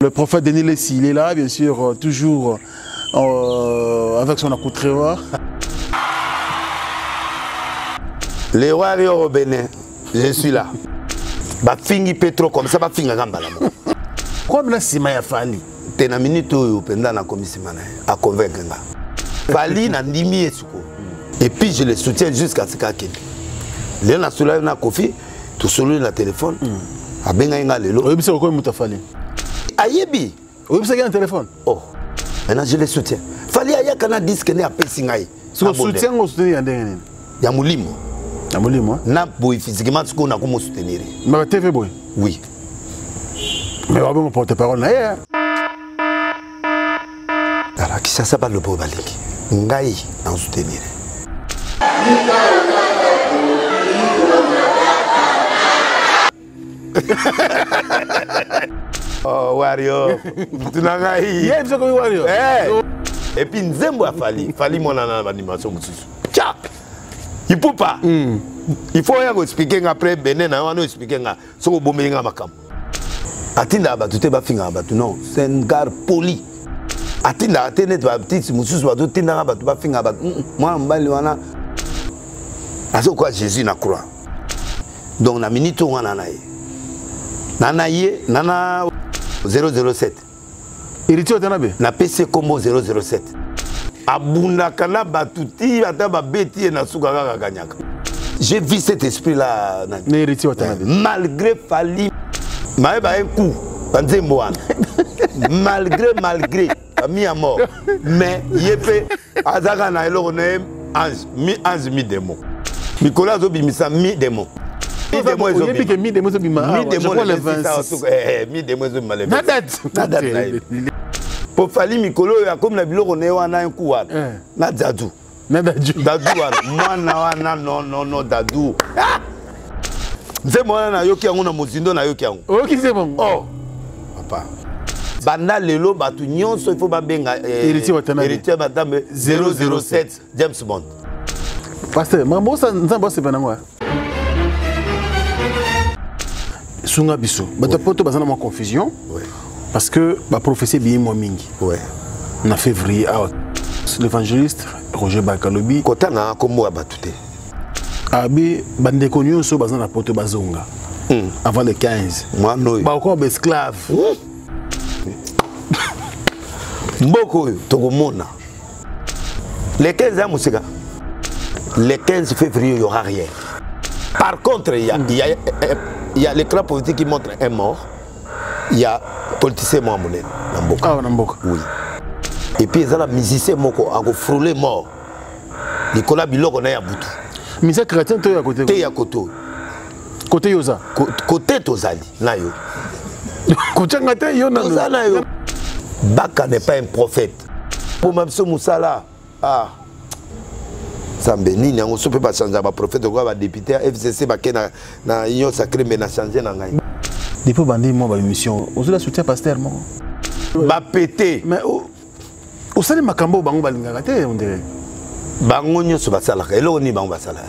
Le prophète Denis Lessi, il est là, bien sûr, toujours avec son accoutrement. Les rois au Bénin, je suis là. Ba fingi Petro comme ça, ba finga gambala. Comme là, c'est Maya Fali. T'es na minute où pendant la commission à convaincre. Fali na ndimi esuko. Et puis je le soutiens jusqu'à ce qu'il y ait un Kofi, tout seul dans le téléphone. Abenga inga lelo. Oui, c'est quoi Moutafali? Ayebi. Oui, c'est un téléphone. Oh. Maintenant je le soutiens. Fali aya kana disque ne appelle singai. Ce soutien au soutien yandengene. Ya mulimo. Ya mulimo. Na boy physiquement ce qu'on a comme soutenir. Mais TV boy. Oui. Mais on va me porter parole là. Alors qui ça pas le beau baliki. Ngai en soutenir. Oh Wario, tu n'as pas eu. Yeah, c'est comme Wario. Et puis Nzembo a fallu mon animation. Tiens, il peut pas. Il faut expliquer après Benin, on va expliquer ce que vous avez fait. Atinda ba tuté ba finga ba tu non, c'est un gars poli. Atinda atene ba petit mususu ba tutinda ba tu ba finga ba moi mbali wana. Aso quoi Jésus na croix. Donc na minute on na naye. Nana ye nana 007. Héritier Watanabe. Na PC combo 007. Abunda kana batuti ata ba beti na suka kaka kanyaka. J'ai vu cet esprit là. Héritier Watanabe. Malgré Fali Maëba un coup, malgré, mis à mort. Mais Yépe, Azaga na elone ange mi démon. Nicolas Zobimisa mi démon. Mi démon Zobimisa. Mi démon Zobimisa. Mi démon Zobimisa. Nada. Pour Fali Mikolo, comme la bilo on est un coup. Na Dadou. Non, Dadou. C'est moi na yoki yango na mozindo na yoki yango. OK c'est bon. Oh. Papa. Banda lelo batu nyonso il faut ba benga héritier Watanabe. Héritier madame 007 James Bond. Pasteur, mambo ça nzamba c'est banangwa. Sunga biso. Bata poto bazana ma confusion. Oui. Parce que ba prophétie bien moi mingi. Oui. Na février l'évangéliste Roger Bakalobi kota na komo abatute. Abi bande konyo so bazana poto bazonga. Avant le 15. Moi no. Ba ko ba esclave. Mboko tokomona. Le 15 ans musika. Le 15 février il y aura rien. Par contre il y a l'écran politique qui montre un mort. Il y a politicien moi monene na mboka. Ah na mboka. Oui. Et puis il y a la musicien moko a frôler mort. Nicolas Biloko na ya butu. Mise chrétien to ya côté. Te ya koto. Côté yoza. Côté tozali na yo. Côté ngate yo na yo. Baka n'est pas un prophète. Pour même ce Moussala. Ah. Sambeni ni on peut pas changer ba prophète quoi ba député FCC ba na union sacrée mais na changer na ngai. Depuis bandi moi ba émission, on se la soutient pasteur moi. Ba pété. Mais au sale makambo bango balingaka te on dirait. Bango nyonso basalaka eloko ni bango basalaka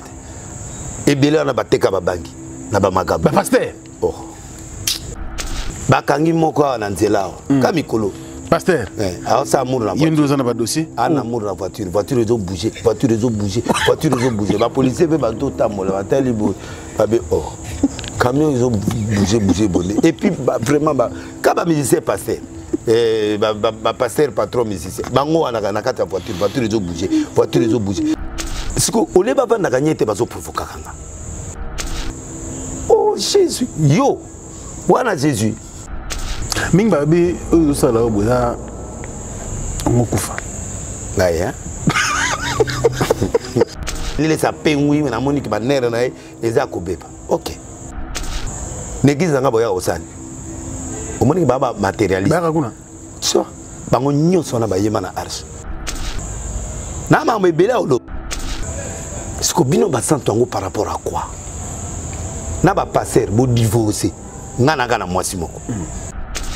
te ebele wana bateka babangi na bamagaba pasteur oh bakangi moko awa na nzela awa ka mikolo pasteur aosa amour na voiture yendo za na ba dossier ana amour na voiture ezo bouger bapolisier mpe bazotambola batali boye babe oh camion ezo bouger bonde et puis vraiment ka bamusicien pasteur pasteur patron musicien bango wana na kati ya voiture ezo bouger siko ole baba na gagner te bazo provoquer kanga oh Jésus yo wana Jésus mingi babi oyo sala oboza ngokufa ngaya nile sa pengui na monique ba nere na eza kobeba OK negiza ngabo ya osani omoni baba matérialiste baka kuna so bango nyonso na bayema na arche na mambo ebele olo siko bino basanto yango par rapport à quoi na ba passer bo divorcer ngana ngana mwasi moko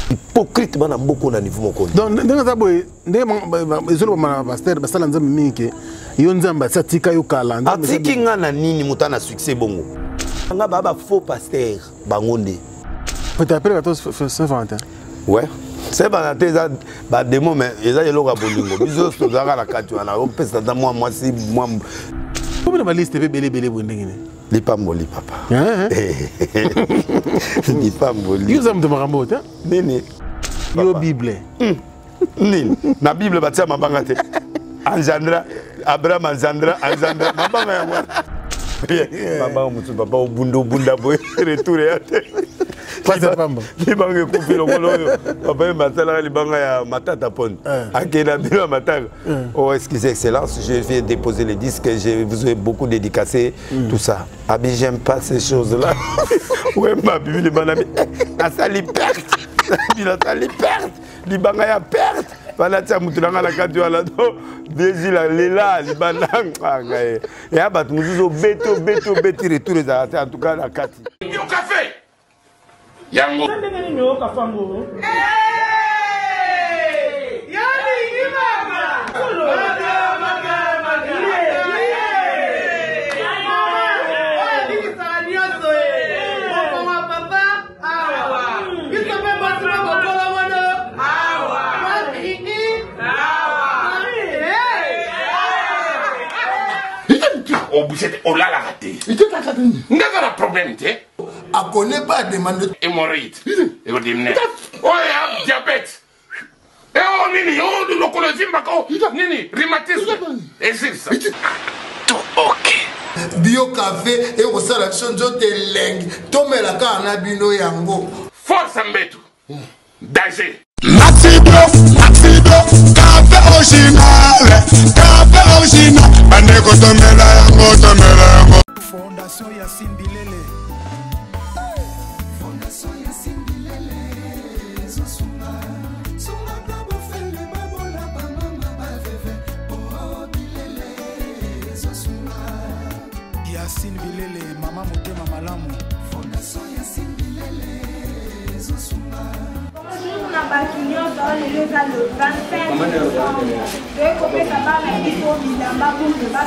hypocrite bana mboko na niveau moko donc ndenge za boye ndenge ezolo ba pasteur basala nzambe mingi yo nzamba satika yo kala atiki ngana nini mutana succès bongo nga baba faux pasteur bango nde peut-être après 14 Saint-Valentin ouais C'est pas la démon, mais ils ont le bolingo. Ils ont tout la carte. On peut se dire moi si moi. Comment la liste est belé bondengine? Li pas moli papa. Li pas moli. Ils ont de marambote. Nini. Yo Bible. Nini. Na Bible batia mabanga te. Anjandra, Abraham Anjandra, mabanga ya mwana. Mabanga mutu papa bunda boy retour ya te. Pasa pamba. Libanga kufi lokolo yo. Papa masala libanga ya matata pon. Akela bila matanga. Oh excusez excellence, je viens déposer les disques, je vous ai beaucoup dédicacé tout ça. Abi j'aime pas ces choses-là. Ouais ma bibi les banami. La sali perte. La sali perte. Libanga ya perte. Voilà tiens mutunanga la katu ala do. Déji la lela libanang. Et abat muzuzo beto retour les en tout cas la kati. Au café. Yango. Au bouchette, on l'a raté. Il était pas raté. N'a pas de problème, tu sais. A connaît pas demande. Hémorroïde. Et vous dites, oh, il y a diabète. Et oh, Nini, oh, le colosim, Nini, rhumatisme. Et c'est ça. Tout ok. Bio café et au salon de lengue. Tomé la canne à bino yango. Force en bétou. Danger. Maxi Bluff, café original, Bandeko tomela yango. Fondation Yassine Bilele. Fondation Yassine Bilele. Zosuma, suma kabo fele babola ba mama ba veve. Oh Bilele, Zosuma. Yassine Bilele, mama motema malamu. Fondation Yassine Bilele. Zosuma. Bonjour, na bakinion dans le 25 novembre. De couper sa barre à l'hipo, bilamba, pour ne pas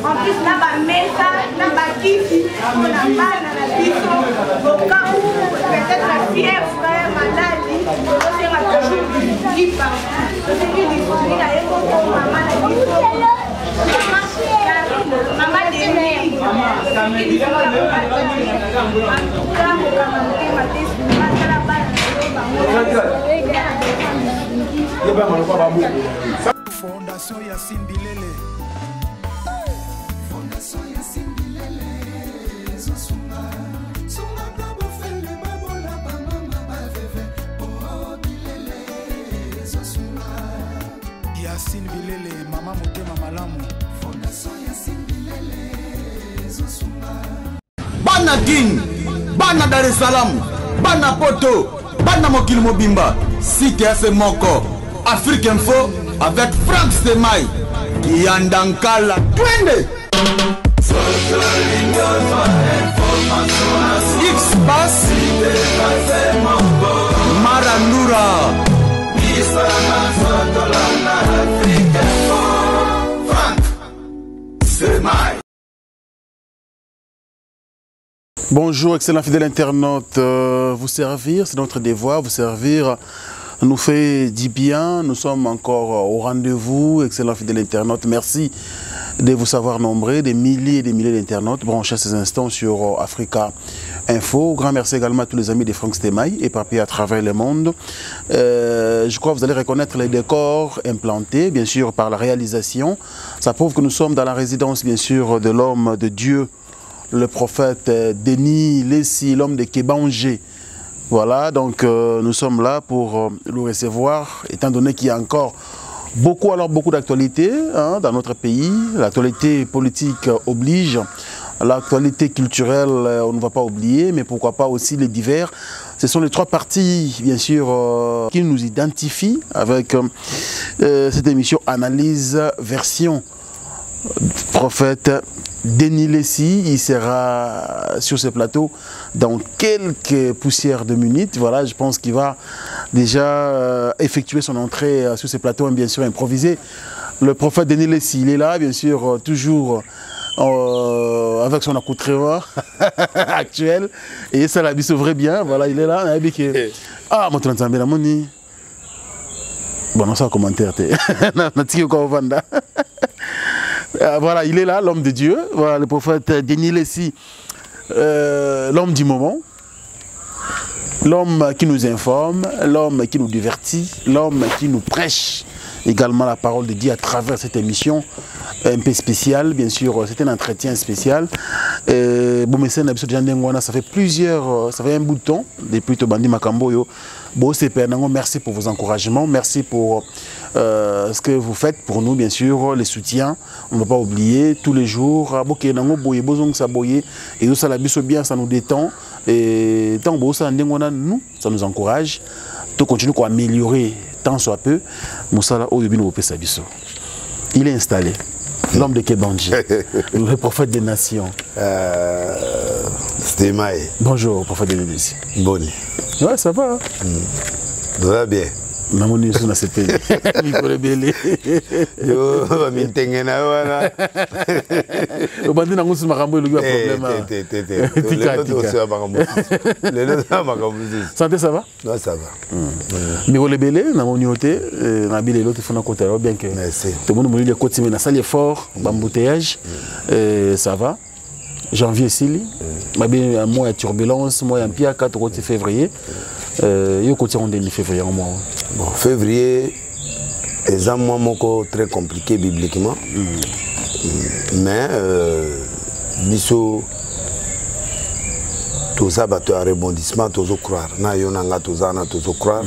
en plus, là, ma mesa, là, ma kiki, on a mal à la biso, au cas où peut-être la fièvre, maladie, c'est ma toujours qui part. C'est que les fruits, là, et mon maman, la biso, maman des mères, Fondation Yassine Bilele. Fondation Yassine Bilele. Zosuma, suma kabo fele babola ba mama ba veve. Oh Bilele, Zosuma. Yassine Bilele, mama motema malamu. Fondation Yassine Bilele. Zosuma. Bana King, Bana Dar es Salaam, Bana Poto, Bana Mokili Mobimba, Site Afe Moko, Afrique Info avec Franck Stemai, Yandankala, Twende. X-Bass, Marandura, Franck Stemai. Bonjour, excellent fidèle internaute. Vous servir, c'est notre devoir. Vous servir nous fait du bien. Nous sommes encore au rendez-vous. Excellent fidèle internaute. Merci de vous savoir nombreux, des milliers et des milliers d'internautes branchés à ces instants sur Africa Info. Grand merci également à tous les amis de Franck Stemai, éparpillés à travers le monde. Je crois que vous allez reconnaître les décors implantés, bien sûr, par la réalisation. Ça prouve que nous sommes dans la résidence, bien sûr, de l'homme de Dieu, le prophète Denis Lessi, l'homme de Kébangé. Voilà, donc nous sommes là pour le recevoir, étant donné qu'il y a encore beaucoup d'actualités hein, dans notre pays. L'actualité politique oblige. L'actualité culturelle, on ne va pas oublier, mais pourquoi pas aussi les divers. Ce sont les trois parties, bien sûr, qui nous identifient avec cette émission Analyse Version. Prophète Denis Lessi, il sera sur ce plateau dans quelques poussières de minutes. Voilà, je pense qu'il va déjà effectuer son entrée sur ce plateau, bien sûr, improvisé. Le prophète Denis Lessi, il est là, bien sûr, toujours avec son accoutrement actuel. Et ça l'a sauverait bien. Voilà, il est là. Ah, mon transambé, la moni. Bon, non, ça un commentaire. Voilà, il est là, l'homme de Dieu. Voilà, le prophète Denis Lessi, l'homme du moment. L'homme qui nous informe, l'homme qui nous divertit, l'homme qui nous prêche également la parole de Dieu à travers cette émission un peu spéciale, bien sûr, c'est un entretien spécial. Ça fait ça fait un bout de temps depuis Tobandi Makamboyo. Merci pour vos encouragements, merci pour ce que vous faites pour nous, bien sûr, les soutiens. On ne va pas oublier tous les jours. Et ça ça nous détend. Et tant que ça nous encourage. Tout continue à améliorer tant soit peu. Il est installé. L'homme de Kebanji, le prophète des nations. C'était Maï. Bonjour, prophète des nations. Bon. Ouais, ça va. Ça va bien. Maman est sur la CP. Il faut le belé. Yo, m'intengena wana. Le bandit n'a pas de problème. Santé, ça va? Non, ça va. Mais le belé, n'a pas de na bilé l'autre faut na côté bien que. Merci. Tout le monde me dit côté mais na salle fort, embouteillage, ça va. Janvier ici, un mois de turbulence, mois en pire 4 février. Il côté on est février en mois. Bon, février est un mois très compliqué bibliquement. Mais biso tout ça va un rebondissement, tout ça croire. Na yonanga tout ça na tout ça croire.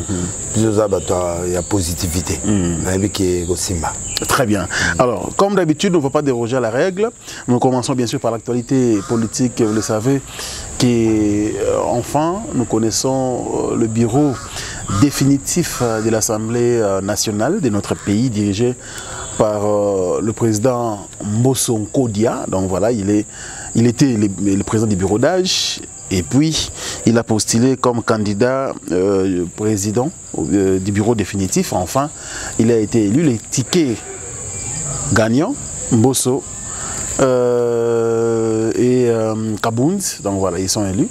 Biso ça va il y a positivité. Na biki gosimba. Très bien. Alors, comme d'habitude, on ne va pas déroger à la règle. Nous commençons bien sûr par l'actualité politique, vous le savez, qui enfin, nous connaissons le bureau définitif de l'Assemblée nationale de notre pays, dirigé par le président Mbosso Nkodia. Donc voilà, il était le président du bureau d'âge. Et puis, il a postulé comme candidat président du bureau définitif. Enfin, il a été élu. Les tickets gagnants, Mbosso et Kabound, donc voilà, ils sont élus.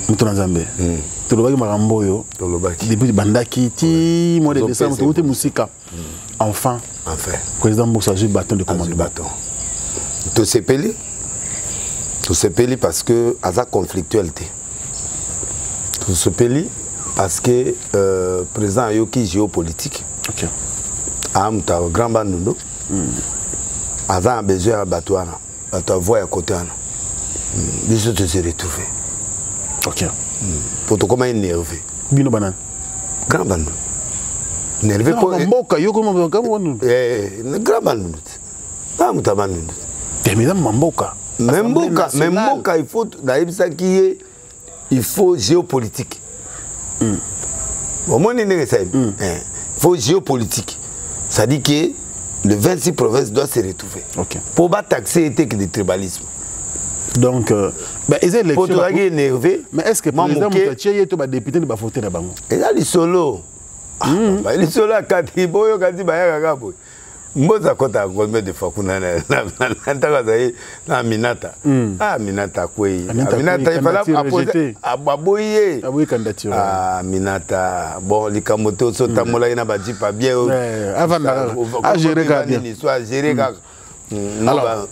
Moutonazambe. Tolobaki Maramboyo. Depuis Bandaki, ti mois de décembre, tout est Moussika. Enfin, président Mbosso a eu le bâton de commandement. Tout s'est payé. Tout se peli parce que à sa conflictualité. Tout se peli parce que président Yoki géopolitique. Ok. A muta grand bandundo. A besoin à batouana. À ta voix à côté ana. Biso te se retrouver. Ok. Pour tout comment énervé. Bino banane. Grand bandundo. Nervé pour. Mamboka yoko mamboka bandundo. Grand bandundo. Pas muta bandundo. Terminé mamboka. Même Mboka, il faut géopolitique. Au moins, il faut géopolitique. Ça dit que le 26 provinces doit se retrouver. Okay. Pour pas taxer que du tribalisme. Donc, pour toi qui est énervé, mais est-ce que par exemple, tu es député de voter là-bas? Il a les solos. Il est solo à Katiboyo, Katibayagaboy. Mboza kota ngombe de fakuna na Minata. Ah Minata kwei. Minata il fallait apposer ababoye. Aboye candidature. Ah Minata bon likamoto so tamola ina baji pas bien. Avant à gérer bien. Soit gérer alors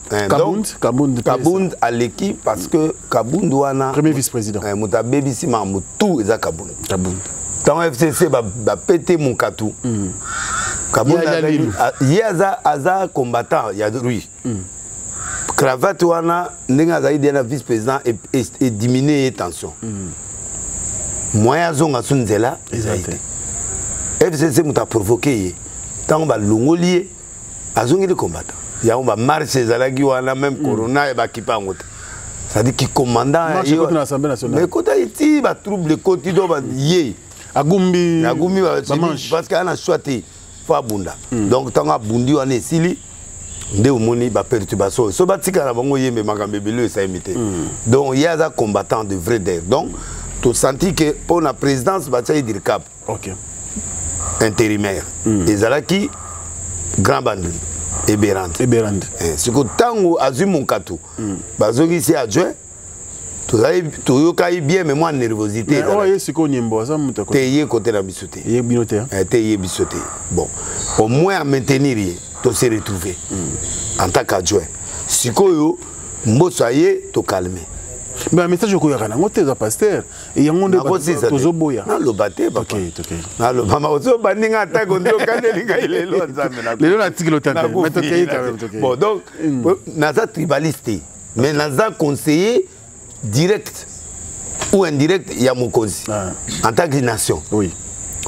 Kabound à l'équipe parce que Kabound wana premier vice-président. Muta baby sima mutu eza Kabound. Kabound. Tant FCC ba péter mon katou. Il y a un combattant, il y a lui. Cravate wana nenga zaidi na vice-président et diminuer les tensions. Moya zonga sunzela ezalité. FCC m'a provoqué. Tant que l'ongolier, a zongi le combattant. Il y a un marche ezalaki wana même corona et ba kipa ngote. Ça dit qui commandant l'Assemblée nationale. Mais quand Haïti ba trouble côté do ba yé. Agumbi parce qu'il a choisi faut abunda. Donc tant que bundi wana esili nde omoni ba perturbation. So ba tika na bango yembe makambe belo ça imité. Donc il y a des combattants de vrai d'air. Donc tu senti que pour la présidence ba tsaï dir cap. OK. Intérimaire. Ezalaki grand bandit. Eberand. C'est que tant azui mon katou. Bazogi si adjoint. Tu yokai bien mais moi nervosité. Ouais, c'est qu'on yembo ça muta. Teye côté la bisoté. Yé binoté. Teye bisoté. Bon, au moins à maintenir tu se retrouver en tant qu'adjoint. Si ko mbosaye to calmer. Mais message ko yakana ngote za pasteur et yangonde tozoboya. Na lo baté ba. OK. Na lo mama ozo baninga ta gondo kanelinga ile lo nzambe na. Le na tikilo tante. Mais toké quand même. Bon donc naza tribaliste mais naza conseiller direct ou indirect ya mokonzi en tant que nation. Oui.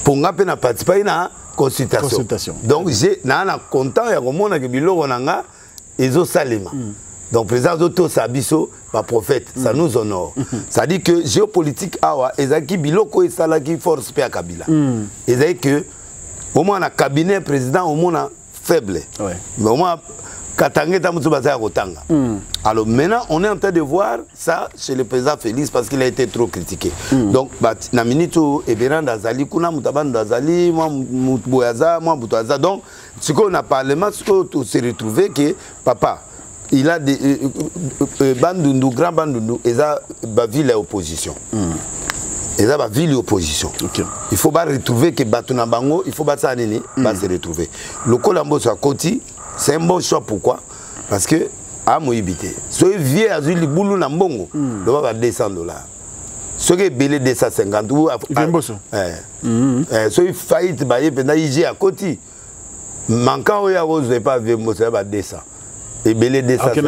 Pour nga pe na participer na consultation. Donc j'ai na content ya komona ke biloko nanga ezo salema. Donc, président Zoto Sabiso, ma prophète, ça nous honore. Ça dit que géopolitique, awa, ezaki biloko et salaki force pe Kabila. Ezaki que, au moins, un cabinet président, au moins, faible. Mais au moins, Katangé Tamutubasa Rotanga. Alors, maintenant, on est en train de voir ça chez le président Félix parce qu'il a été trop critiqué. Donc, na minute, Eberan Dazali, Kuna Moutaban Dazali, moi, Moutbouyaza, moi, Moutouaza. Donc, ce qu'on a parlé, c'est qu'on s'est retrouvé que, papa, il a des Bandundu, grand Bandundu, et ça, la ville est opposition. Et ça, la ville est opposition. Il faut pas retrouver que Batuna Bango, il faut pas ça aller, pas se retrouver. Le Colombo sur Koti, c'est un bon choix. Pourquoi? Parce que, à Moïbité, ce vieux azul, le boulot na Mbongo, le va $200. Ce qui est belé 250 ou à ce qui faillite, il y a Koti. Manquant, il y a rose, pas vu, il y a 200. Et belé 250.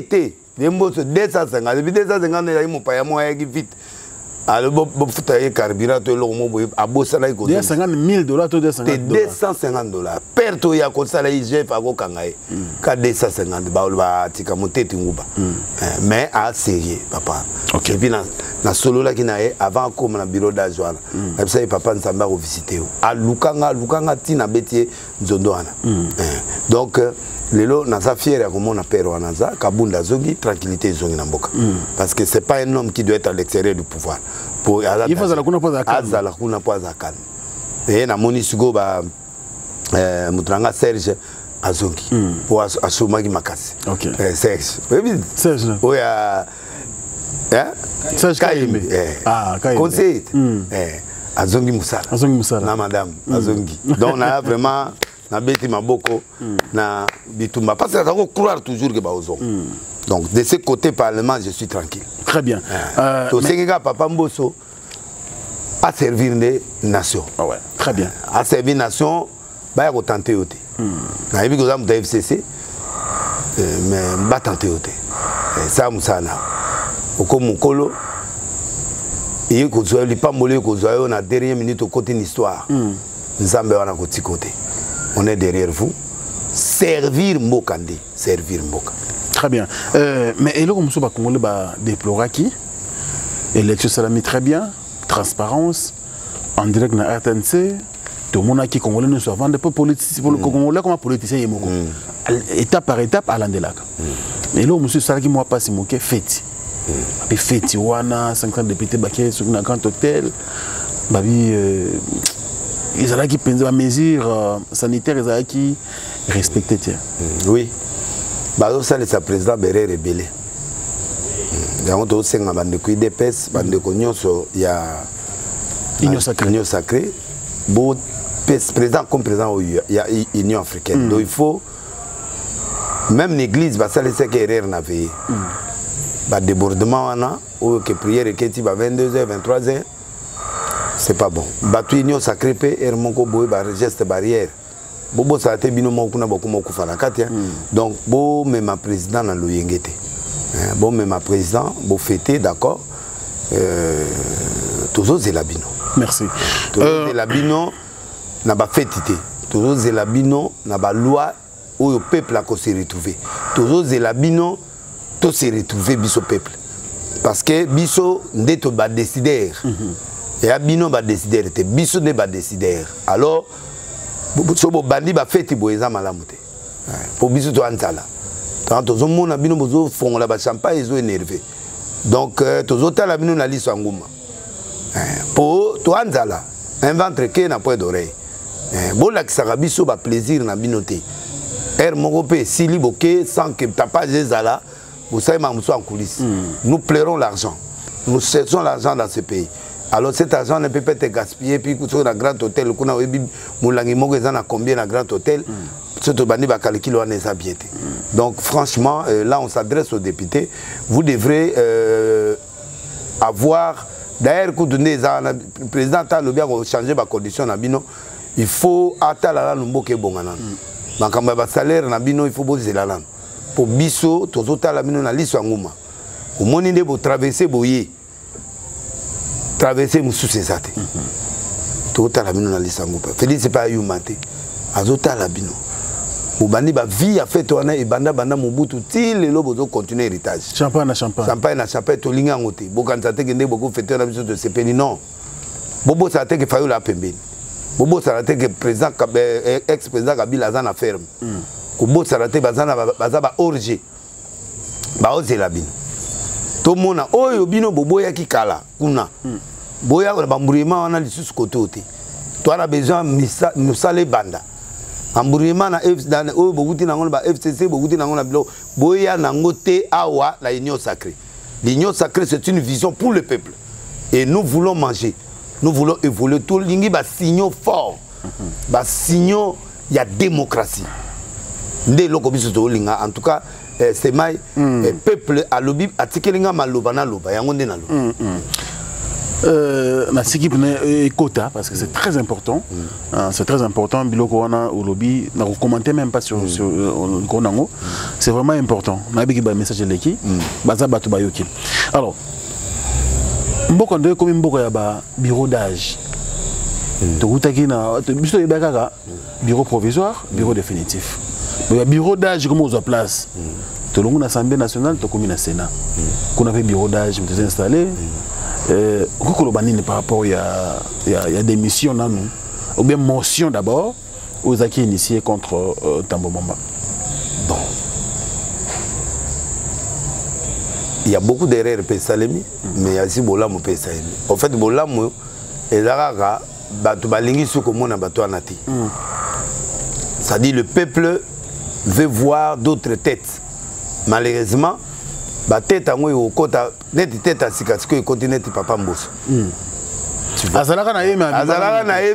T. 250. Depuis 250, il y a mon paya moi qui vite. Alors, bon, faut carburant, tu as besoin de $250,000, $250. Perte, il y a comme ça, il y a Kangaï. 250, mais à sérieux, papa. Et puis, na solo là qui n'a avant comme na bureau d'adjoint. Et puis, papa ne s'en va visiter. À Lukanga, Tina Bétier, Zondoana. Donc, Lelo naza fier ya komona père wanaza kabunda zogi tranquillité zongi na mboka parce que c'est pas un homme qui doit être à l'extérieur du pouvoir pour il faut la kuna poza calme et na moni sigo ba mutranga Serge azongi pour asoma ki makasi Serge oya Serge Kayembe conseil azongi musala na madame azongi donc on a vraiment na beti maboko na bitumba parce que ça va croire toujours que baozo. Donc de ce côté parlement je suis tranquille. Très bien. To senga papa Mbosso à servir les nations. Très bien. À servir nation ba ya ko tenter oté. Na yebi ko za muta FCC mais ba tenter oté. Ça musana. Oko mukolo et ko zo li pambole ko zo na dernière minute côté une histoire. Nzambe wana ko tikoté. On est derrière vous. Servir Mokande. Servir Moka. Très bien. Mais et là, comme ça, on va déplorer qui? Élection salami très bien. Transparence. En direct dans RTNC. Tout le monde qui congolais ne soit vendu pas politicien. Pour le Congolais comme politicien, étape par étape, à l'Andelaka. Et là, monsieur Saraki, moi, pas si moqué, fête. Et fête, wana, 50 députés, baké, sur un grand hôtel. Babi. Ils ont qui pensent à mesures sanitaires, ils ont qui respectent. Oui. Bah ça les président Béré rebellé. Dans d'autres c'est un bande de DPS, bande de cognos, il y a Union sacrée. Bon président comme président il y a Union africaine. Donc il faut même l'église va ça laisser qu'erreur n'avait. Bah débordement ou que prière et que tu vas 22h 23h. C'est pas bon. Batu union sacré pe ermonko boy ba geste barrière. Bobo ça te bino mo kuna beaucoup mo kufana katia. Donc bo même ma président na loyengete. Bon même ma président bo fêter d'accord. Toujours c'est la bino. Merci. Tozozela bino na ba fetité. Tozozela bino na ba loi où le peuple a se retrouvé. Tozozela bino to se retrouver biso peuple. Parce que biso ndeto ba décider. Et bino ba décider te biso ne ba décider. Alors so bo bandi ba feti boeza malamu te. Pour biso to anzala. Tant tozomona bino bozo fongola ba champagne ezo énervé. Donc tozotala bino na liso nguma. Pour to anzala un ventre qui n'a pas d'oreille. Bon la kisaka biso ba plaisir na bino te. Moko pe sili boké sans que tapage ezala. Vous savez, en coulisses. Nous plairons l'argent. Nous cherchons l'argent dans ce pays. Alors cet argent ne peut pas être gaspillé. Puis sur un grand hôtel, combien un grand hôtel, donc franchement, là on s'adresse aux députés. Vous devrez avoir, d'ailleurs, le président a changé ma condition. Il faut attendre le salaire, il faut poser la langue. Pour biso tozota la mino na liso nguma omoni nde bo traverser boye traverser mususu ezate tozota la mino na liso nguma Félix c'est pas yumate azota la bino mobandi ba vie a fait wana e banda mobutu ti lelo bozo continuer héritage champagne na champagne to linga ngote bokanza te kende boko fêter na biso de sepeli non bobo sa te ke fayo la pembeni bobo sa te ke président ex président Kabila za na ferme Kubo sarate bazana bazaba orge ba ozela bino to mona oyo bino boboya kikala kuna boya ba mburima wana lisusu kotote to ana besoin musale banda amburima na FC dans oyo boguti nango ba FCC boguti nango na bilo boya nango te awa la union sacrée. L'union sacrée c'est une vision pour le peuple et nous voulons manger, nous voulons évoluer tout lingi ba signaux forts ba signaux il y a démocratie. En tout cas, c'est my peuple à l'obi à tikelinga malobana loba yangonde na loba. Na sikip ne quota parce que c'est très important. C'est très important biloko wana au lobby na commenter même pas sur Konango. C'est vraiment important. Na biki ba message leki baza batu bayoki. Alors mboko nde comme mboko ya ba bureau d'âge. Tokutaki na biso yebaka bureau provisoire, bureau définitif. Le bureau d'âge, comment on se place? Tout le monde à l'Assemblée nationale, tout le monde à Sénat. Qu'on avait bureau d'âge, vous installé. Par rapport, il y a des missions là, nous. Ou bien motion d'abord, aux acquis initiés contre Tambo Mamba. Bon. Il y a beaucoup d'erreurs Pessalemi, mais il y a aussi Bolam Pessalemi. En fait, Bolam, et Zaraga, Batubalingi Soukomona Batuanati. C'est-à-dire le peuple veut voir d'autres têtes. Malheureusement, la tête à moi, net tête à Sikatsko et continue papa Mbosso. Azalaka na ye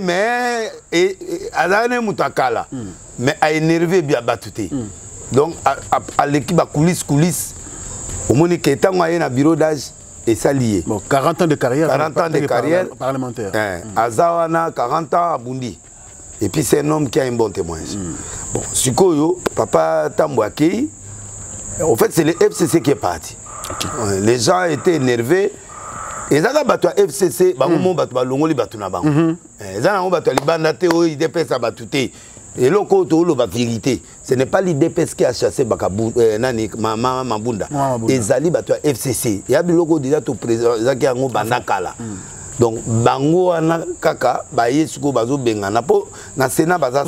mais Azalaka mutakala mais a énervé bien battuté. Donc à l'équipe à coulisses au moins que tant moi na bureau d'âge et ça lié. Bon 40 ans de carrière. 40 ans de carrière parlementaire. Azawana 40 ans à Bundi. Et puis c'est un homme qui a un bon témoignage. Bon, Sikoyo, papa Tambouaki, en fait c'est le FCC qui est parti. Okay. Les gens étaient énervés. Et ça a battu FCC, ils battu Longoli battu na bango. Ils ont battu Libandate, ils dépêchent à battuter. Et là, la vérité, ce n'est pas l'IDPS qui a chassé Mabunda. Et Zali battu FCC. Il y a des locaux déjà tout président qui a Bandakala. Donc bango ana kaka ba yesuko bazo benga na po na Sénat baza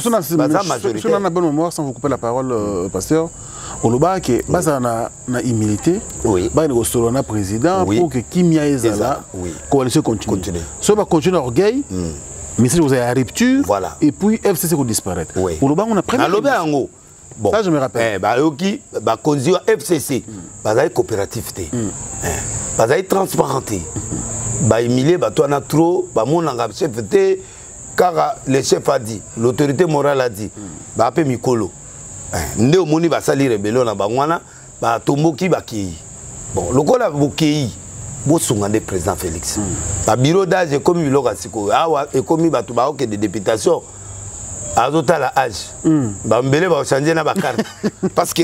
majorité. Si on a une bonne mémoire sans vous couper la parole pasteur oloba ke baza na humilité ba ngo solona président pour que kimia ezala coalition continue. So ba continue orgueil mais si vous avez la rupture et puis FCC ko disparaître. Oloba on a prévu aloba ngo bon ça je me rappelle ba yoki ba konzio FCC baza coopérativité baza transparenté. Bah Emilie bah toi na trop bah mon langage chef était car le chef a dit l'autorité morale a dit bah appelle Mikolo ndé au moni bah sali rébellion na bangwana bah tomboki bah ki bon le quoi là boki bo songande président Félix bah bureau d'âge comme il aura siko ah et comme bah tout bah ok des députations azota la âge bambele ba changer na ba carte parce que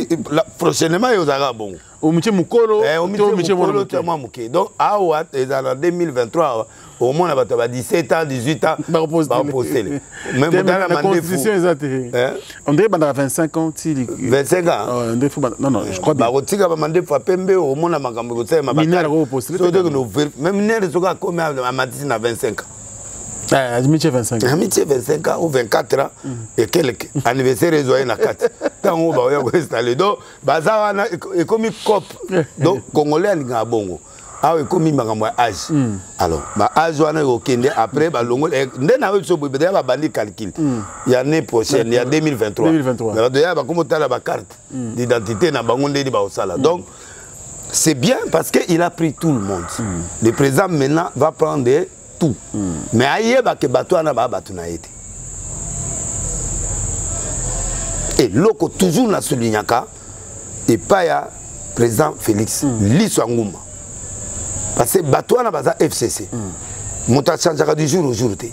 prochainement yo zaka bon au métier mukolo au métier mukolo tellement muké donc awa en 2023 au moins ba 17 ans 18 ans ba poster même dans la constitution on dirait pendant 25 ans 25 ans non non je crois ba rotika ba mande fa pembe au moins makambo ko tsema ba même minere soka comme à matisi na 25 ans Amitié 25 ans. Amitié 25 ans ou 24 ans et quelques anniversaire résoyé na 4. Tant on va installer donc bazana et comme cop donc congolais nga bongo. Ah et comme makambo âge. Alors ba âge wana okende après ba longo nde na so bo ba bandi calcul. Il y a année prochaine, il y a 2023. 2023. Mais déjà ba comme tala ba carte d'identité na bango ndé ba osala. Donc c'est bien parce que il a pris tout le monde. Le président maintenant va prendre tout. Mais ayeba ke bato ana ba bato na été. Et loko toujours na soulignaka et pas ya président Félix Liso Nguma. Parce que bato ana baza FCC. Monta changera du jour au jour té.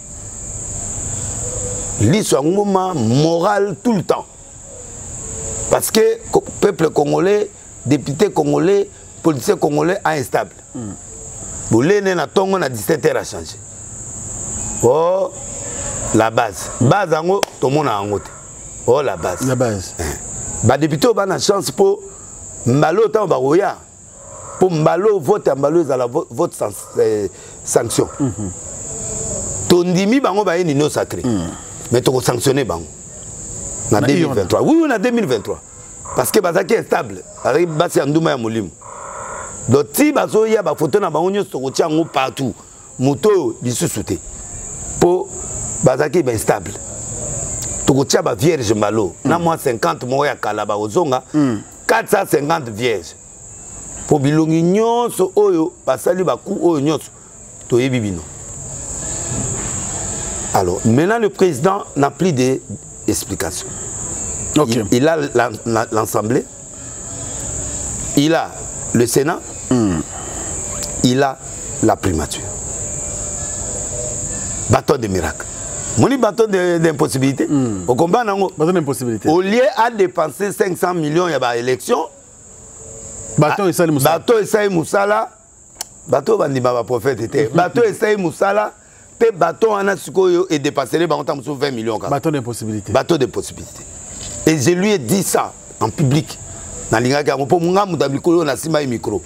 Liso Nguma moral tout le temps. Parce que peuple congolais, député congolais, politicien congolais instable. Boulene na tongo na 17h a changé. Oh, la base. Base ango, tout le monde a angoté. Oh, la base. La base. Bah, député, on a une chance pour Mbalo, tant baroya. Pour Mbalo, vote Mbalo, à la vote sanction. Tondimi, bango, ba yé no sacré. Mais tu as sanctionné, bango. En 2023. Oui, en 2023. Parce que Bazaki est stable. Arrive Bassi Andouma et Moulim. Donc, si bazo y a ba photo na bango nyonso ko tiango partout, moto lisusuté. Pour Bazaki ben stable. To ko tia ba vierge malo. Na moi 50 mo ya kala ba ozonga 450 vierges. Pour bilongi nyonso oyo basali ba ku oyo nyonso to yebi bino. Alors, maintenant le président n'a plus d'explications. Okay. Il a l'Assemblée, il a le Sénat, il a la primature. Bâton de miracle. Mon bâton d'impossibilité. Au combat, bâton d'impossibilité. Au lieu de dépenser 500 millions, il y a une élection. Bâton et Saï Moussala. Bâton et Saï Moussala. Bâton va prophète était. Bâton et Saï Moussala. Pe bâton en a et dépassé les 20 millions. Bâton d'impossibilité. Bâton d'impossibilité. Et je lui ai dit ça en public. Na linga ka po munga mutabikolo na sima micro.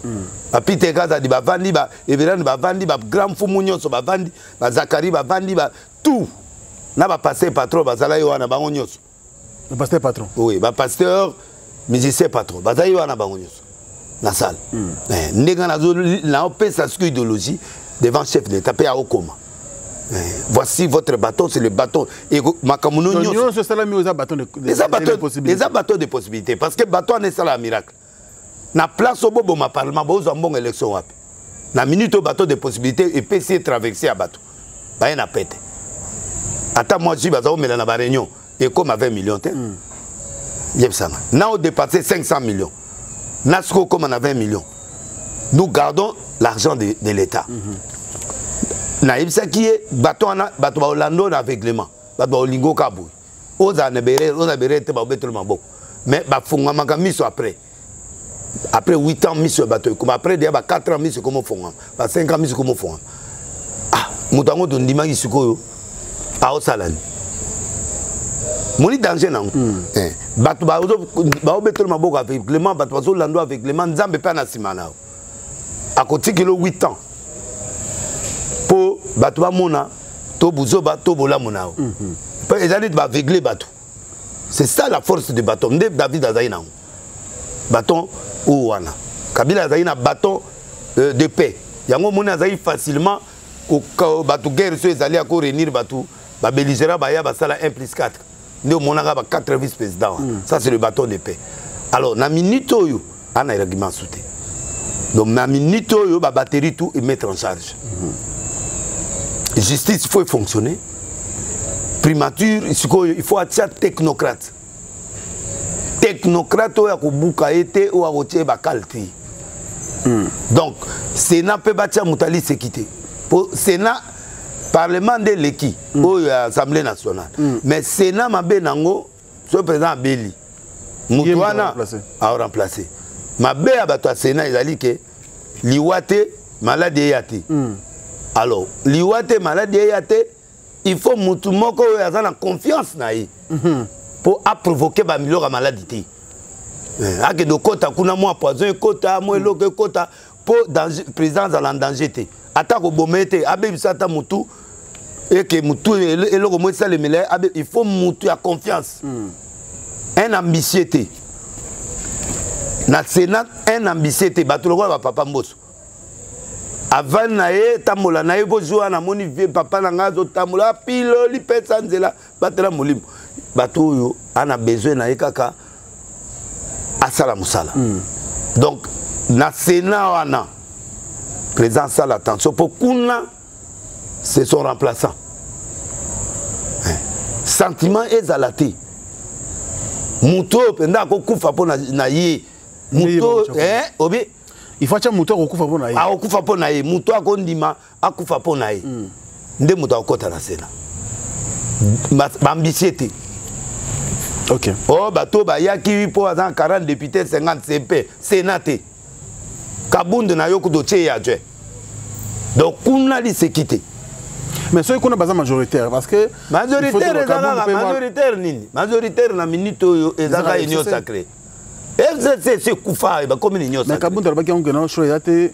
Ba Peter Kaza di ba vandi ba Everand ba vandi ba grand fumu nyonso ba vandi ba Zakari ba vandi ba tout. Na ba pasteur patron ba zala yo wana bango nyonso. Le pasteur patron. Oui, ba pasteur musicien patron. Ba zala yo wana bango nyonso. Na salle. Ndega na zo na opesa sku idéologie devant chef de l'État pe a okoma. Voici votre bâton, c'est le bâton. Et Makamuno les bâtons de possibilités. Parce que bâton n'est pas un miracle. Na place au bobo ma parlement, bozo en bon élection wapi. Na minute au bâton de possibilités et PC traverser à bâton. Bah y a pété. Attends moi je vais mais dans la réunion et comme à 20 millions. Yepsanga. Na on dépassé 500 millions. Nasco comme on a 20 millions. Nous gardons l'argent de l'État. Naïbsa qui est bâton bato ba Orlando na aveuglement bato olingo kabou oza na bere te ba betel mabo mais ba funga maka miso après 8 ans miso bato comme après dia ba 4 ans miso comme funga ba 5 ans miso comme funga ah mutango to ndima isikoyo a osalani moni danger na bato ba betel mabo aveuglement bato ba Orlando aveuglement nzambe pa na simana akoti kilo 8 ans pour batwa mona to buzoba to bola mona ils allaient ba aveugler bateau. C'est ça la force du bâton. David Azaïna bâton ou wana Kabila Azaïna bâton de paix. Yango mona Azaï facilement au bateau guerre sur les alliés à réunir bateau ba belligérant ba ya ba sala 1+4 ne mona ba 4 vice-présidents. Ça c'est le bâton de paix. Alors na minute yo ana argument souté. Donc na minute yo ba batterie tout et mettre en charge. Justice, il faut fonctionner. Primature, il faut être technocrate. Technocrate, il faut être bakalti. Donc, Sénat peut bâtir Moutali Séquité. Sénat, Parlement de l'Eki, Assemblée nationale. Mais Sénat m'a bien nango, ce président Béli. Moutouana a remplacé. Ma bé a battu à Sénat, il a dit que Liwate malade yate. Alors, Liwate malade yate, il faut Moutoumoko avoir la confiance naïe pour provoquer ba milora maladie. Ake do kota kuna moi poison kota moi loke kota pour président dans le danger té. Attaque au bomete abe bisata mutu et que mutu et logo moi ça le mêler il faut mutu à confiance. Un ambitieux té. Na Sénat un ambitieux té batuloko ba papa mboso. Avant nae tamola nae bo joa na moni vie papa na ngazo tamola pilo li pesa nzela batela molimo. Bato yo ana besoin na kaka asala musala. Donc na Sénat wana président sala attention pour kuna c'est son remplaçant. Sentiment ezalati. Muto penda ko kufa po na ye. Muto obi il faut que muto ko kufa po na ye. A kufa po na ye, muto akondima akufa po na ye. Nde muto akota na Sénat. Ambitiété. OK. Oh bato ba yaki po azan 40 députés 50 CP sénaté. Kabunde na yoku dossier ya djé. Donc kuna li se quitter. Mais ceux qui ont pas majoritaire parce que majoritaire nini? Majoritaire na minute yo ezaka union sacrée. FCC c'est kufa ba comme union sacrée. Mais Kabunde ba ki on gena choix été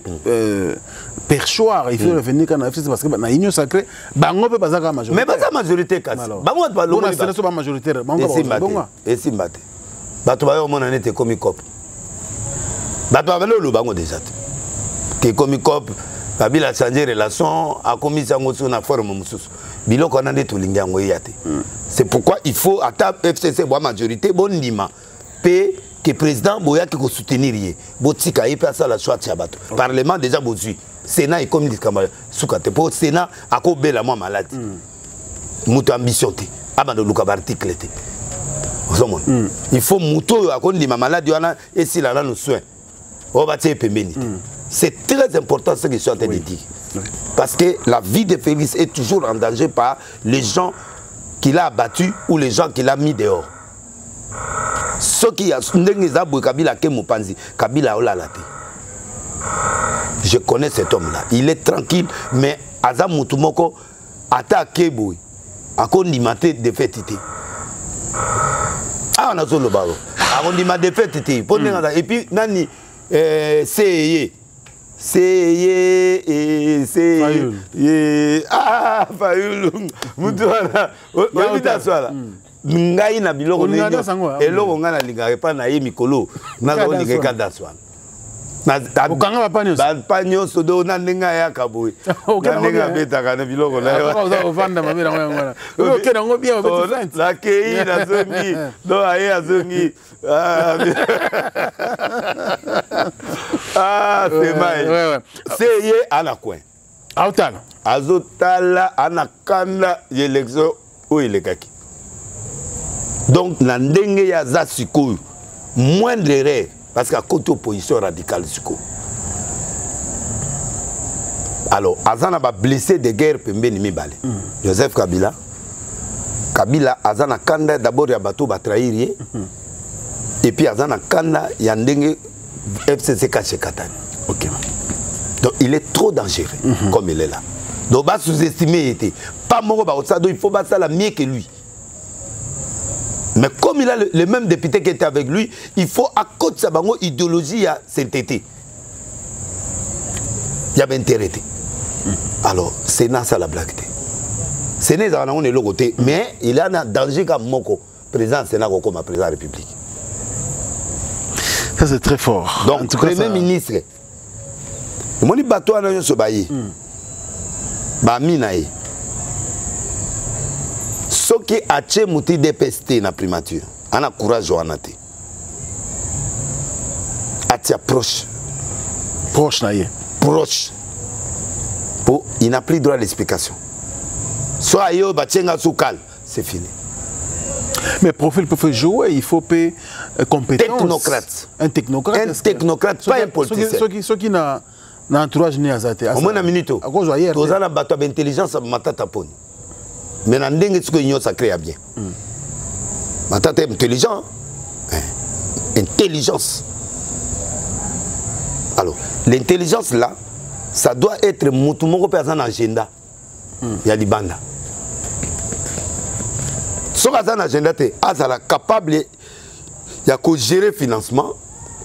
perchoir, il faut revenir quand FCC parce que na union sacrée bango pe bazaka majoritaire. Mais baza majorité kasi. Bango ba lo na c'est pas majoritaire, bango ba. Et simbate. Bato ba yo mona nete komi cop. Bato ba lo bango déjà. Que komi cop Kabila a changé relation, a commis une forme mususu. Biloko na ndeto lingango yate. C'est pourquoi il faut à ta FCC boa majorité bon lima pe que président boya qui ko soutenir yé. Botika y passe la choix tiabato. Parlement déjà bozui. Sénat est comme dit kama soukate pour Sénat a ko bela moi malade. Muto ambition té. Abando luka article té. Il faut muto a ko lima malade yana et si la nous soin. On va tirer pembeni. C'est très important ce que je suis en train de dire. Parce que la vie de Félix est toujours en danger par les gens qu'il a abattus ou les gens qu'il a mis dehors. Ceux qui ont Kabila Kemopanzi, Kabila Olalate. Je connais cet homme-là. Il est tranquille, mais Azam Moutoumoko attaque Keboui. A condimenter de fêtité. Ah, on a le baro. A condimenter de fêtité. Et puis, Nani, c'est ah Fayulu Mutuana Wabita Swala Ngai na biloko eloko nga na linga pa na ye mikolo na zo linga daswana na ukanga bapanyo sodo na ninga ya kabui na ninga beta kana biloko na yo ovanda mabira ngwana OK na ngobia obeti la kei na zongi do aye azongi c'est mal c'est ye anakwen autala azotala anakanda l'élection où il est kaki. Donc na ndenge ya za sikoyo moindre erreur parce qu'à côté opposition radicale sikoyo. Alors azana ba blessé de guerre pembeni mibale. Joseph Kabila azana kanda d'abord ya bato ba trahir et puis azana kanda ya ndenge FCC caché Katani. OK. Donc il est trop dangereux comme il est là. Donc va sous-estimer était pas moko ba ça donc il faut battre ça mieux que lui. Mais comme il a le même député qui était avec lui, il faut à côté de sa idéologie à sainteté. Il y a intérêt. Alors, c'est ça la blague. Ce n'est pas le côté, mais il y a un danger comme Moko, président Sénat comme président de la République. Ça c'est très fort. Donc, le Premier ministre, je dis bateau à nous sobaye. Baminaye. Ce qui a été mouti dépesté na primature, on a courage à nater. Atia proche. Proche naïe. Proche. Pour, il n'a plus droit à l'explication. Soit yo batchenga soukal, c'est fini. Mais profil peut jouer, il faut payer compétence. Technocrate. Un technocrate. Un technocrate, pas un politicien. Ceux qui n'a na entourage ni azate au moins na minute à cause hier tous na bato d'intelligence matata poni mais na ndenge ce que union sacré a bien matata intelligent intelligence. Alors l'intelligence là ça doit être mutu moko pe azana agenda ya libanda so azana agenda te azala capable ya ko gérer financement